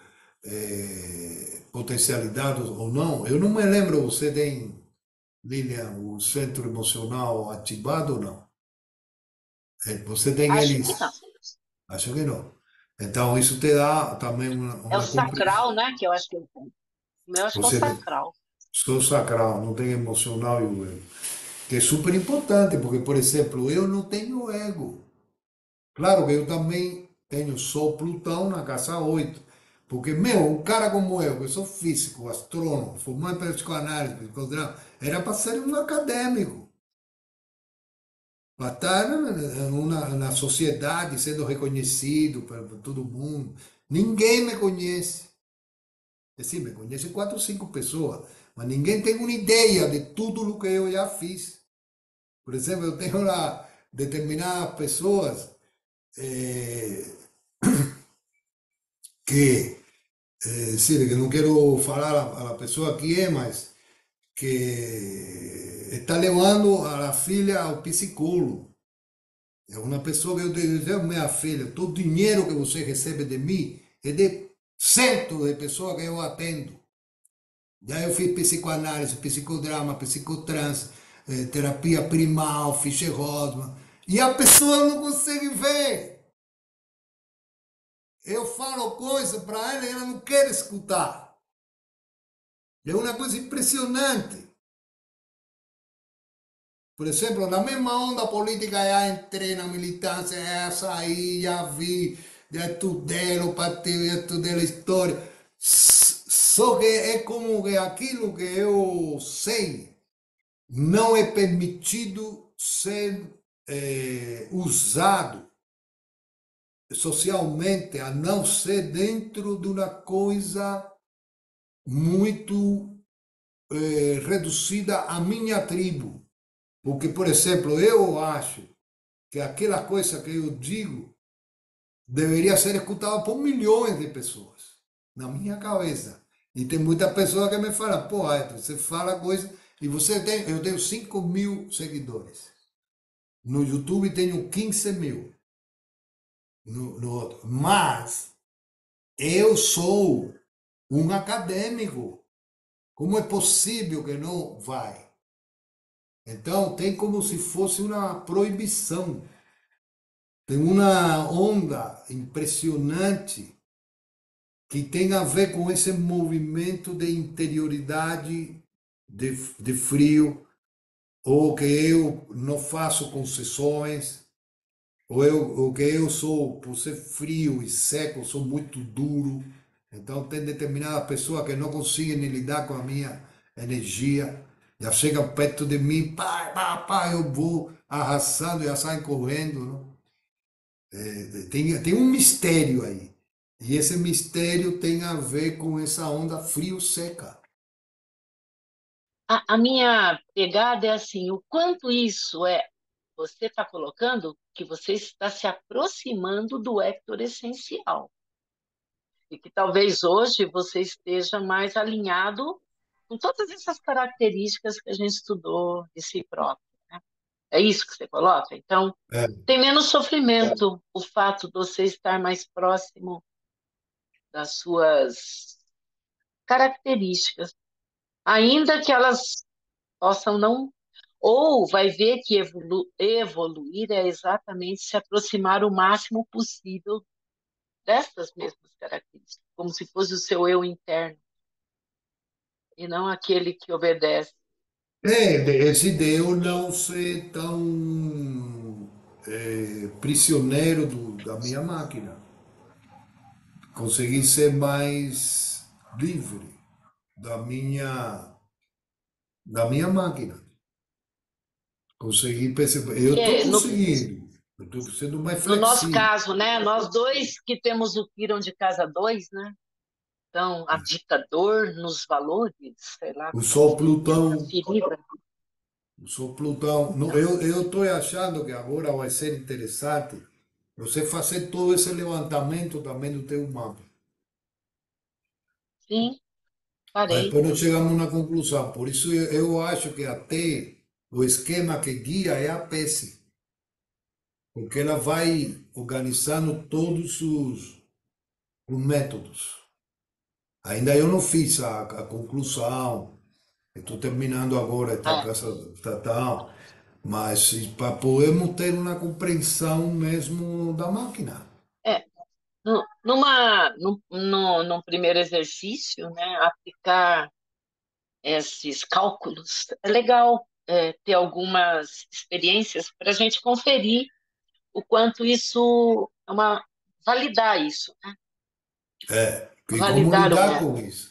potencialidade ou não, eu não me lembro, você tem, Lilian, o centro emocional ativado ou não? Você tem Acho que não. eles, acho que não. Então isso te dá também É o uma compreensão. sacral, né? Que eu acho que eu tenho. O meu acho que é o Você sacral. só sacral, não tem emocional e o ego. Que é super importante, porque, por exemplo, eu não tenho ego. Claro que eu também tenho Sol Plutão na casa 8. Porque, meu, um cara como eu, que sou físico, astrônomo, formado em psicoanálise, psicodrama, era para ser um acadêmico, para estar na sociedade sendo reconhecido por todo mundo. Ninguém me conhece. É sim, me conhece quatro ou cinco pessoas, mas ninguém tem uma ideia de tudo o que eu já fiz. Por exemplo, eu tenho lá determinadas pessoas eh, que sim, que não quero falar a pessoa que é, mas que está levando a filha ao psicólogo. É uma pessoa que eu digo, minha filha, todo o dinheiro que você recebe de mim é de centos de pessoas que eu atendo. Já eu fiz psicoanálise, psicodrama, psicotrans, terapia primal, Fischer Rosman, e a pessoa não consegue ver. Eu falo coisa para ela e ela não quer escutar. É uma coisa impressionante. Por exemplo, na mesma onda política já entrei na militância, já saí, já vi, já estudei o partido, já estudei a história. Só que é como que aquilo que eu sei não é permitido ser usado socialmente, a não ser dentro de uma coisa muito reduzida à minha tribo. Porque, por exemplo, eu acho que aquela coisa que eu digo deveria ser escutada por milhões de pessoas, na minha cabeça. E tem muita pessoa que me fala, pô, Ayrton, você fala coisa e você tem, eu tenho 5.000 seguidores. No YouTube tenho 15 mil. No outro. Mas eu sou um acadêmico. Como é possível que não vai? Então tem como se fosse uma proibição. Tem uma onda impressionante que tem a ver com esse movimento de interioridade, de frio, ou que eu não faço concessões, ou que eu sou, por ser frio e seco, sou muito duro. Então tem determinadas pessoas que não conseguem lidar com a minha energia, já chegam perto de mim, pai, pai, pai, eu vou arrasando, já saem correndo, não? Tem um mistério aí. E esse mistério tem a ver com essa onda frio-seca. A minha pegada é assim, o quanto isso é, você está colocando que você está se aproximando do Hector essencial. E que talvez hoje você esteja mais alinhado com todas essas características que a gente estudou de si próprio, né? É isso que você coloca? Então, É, tem menos sofrimento o fato de você estar mais próximo das suas características, ainda que elas possam não. Ou vai ver que evoluir é exatamente se aproximar o máximo possível dessas mesmas características, como se fosse o seu eu interno, e não aquele que obedece. esse de eu não ser tão prisioneiro da minha máquina. Conseguir ser mais livre da minha máquina. Conseguir perceber. Eu estou É, conseguindo. Eu estou sendo mais no nosso flexível. caso, né? Nós dois que temos o Quirón de casa dois, né? Então, a ditador nos valores, sei lá O como Sol seria Plutão, essa ferida. o Sol Plutão. Eu estou achando que agora vai ser interessante você fazer todo esse levantamento também do teu mapa. Sim, Mas farei. depois nós chegamos na conclusão. Por isso eu acho que até o esquema que guia é a PES. porque ela vai organizando todos os métodos. Ainda eu não fiz a conclusão, estou terminando agora esta É, casa estatal, mas para podermos ter uma compreensão mesmo da máquina. é. Num primeiro exercício, né, aplicar esses cálculos, é legal ter algumas experiências para a gente conferir o quanto isso validar isso, né? É, e como Validar o lidar com método. isso?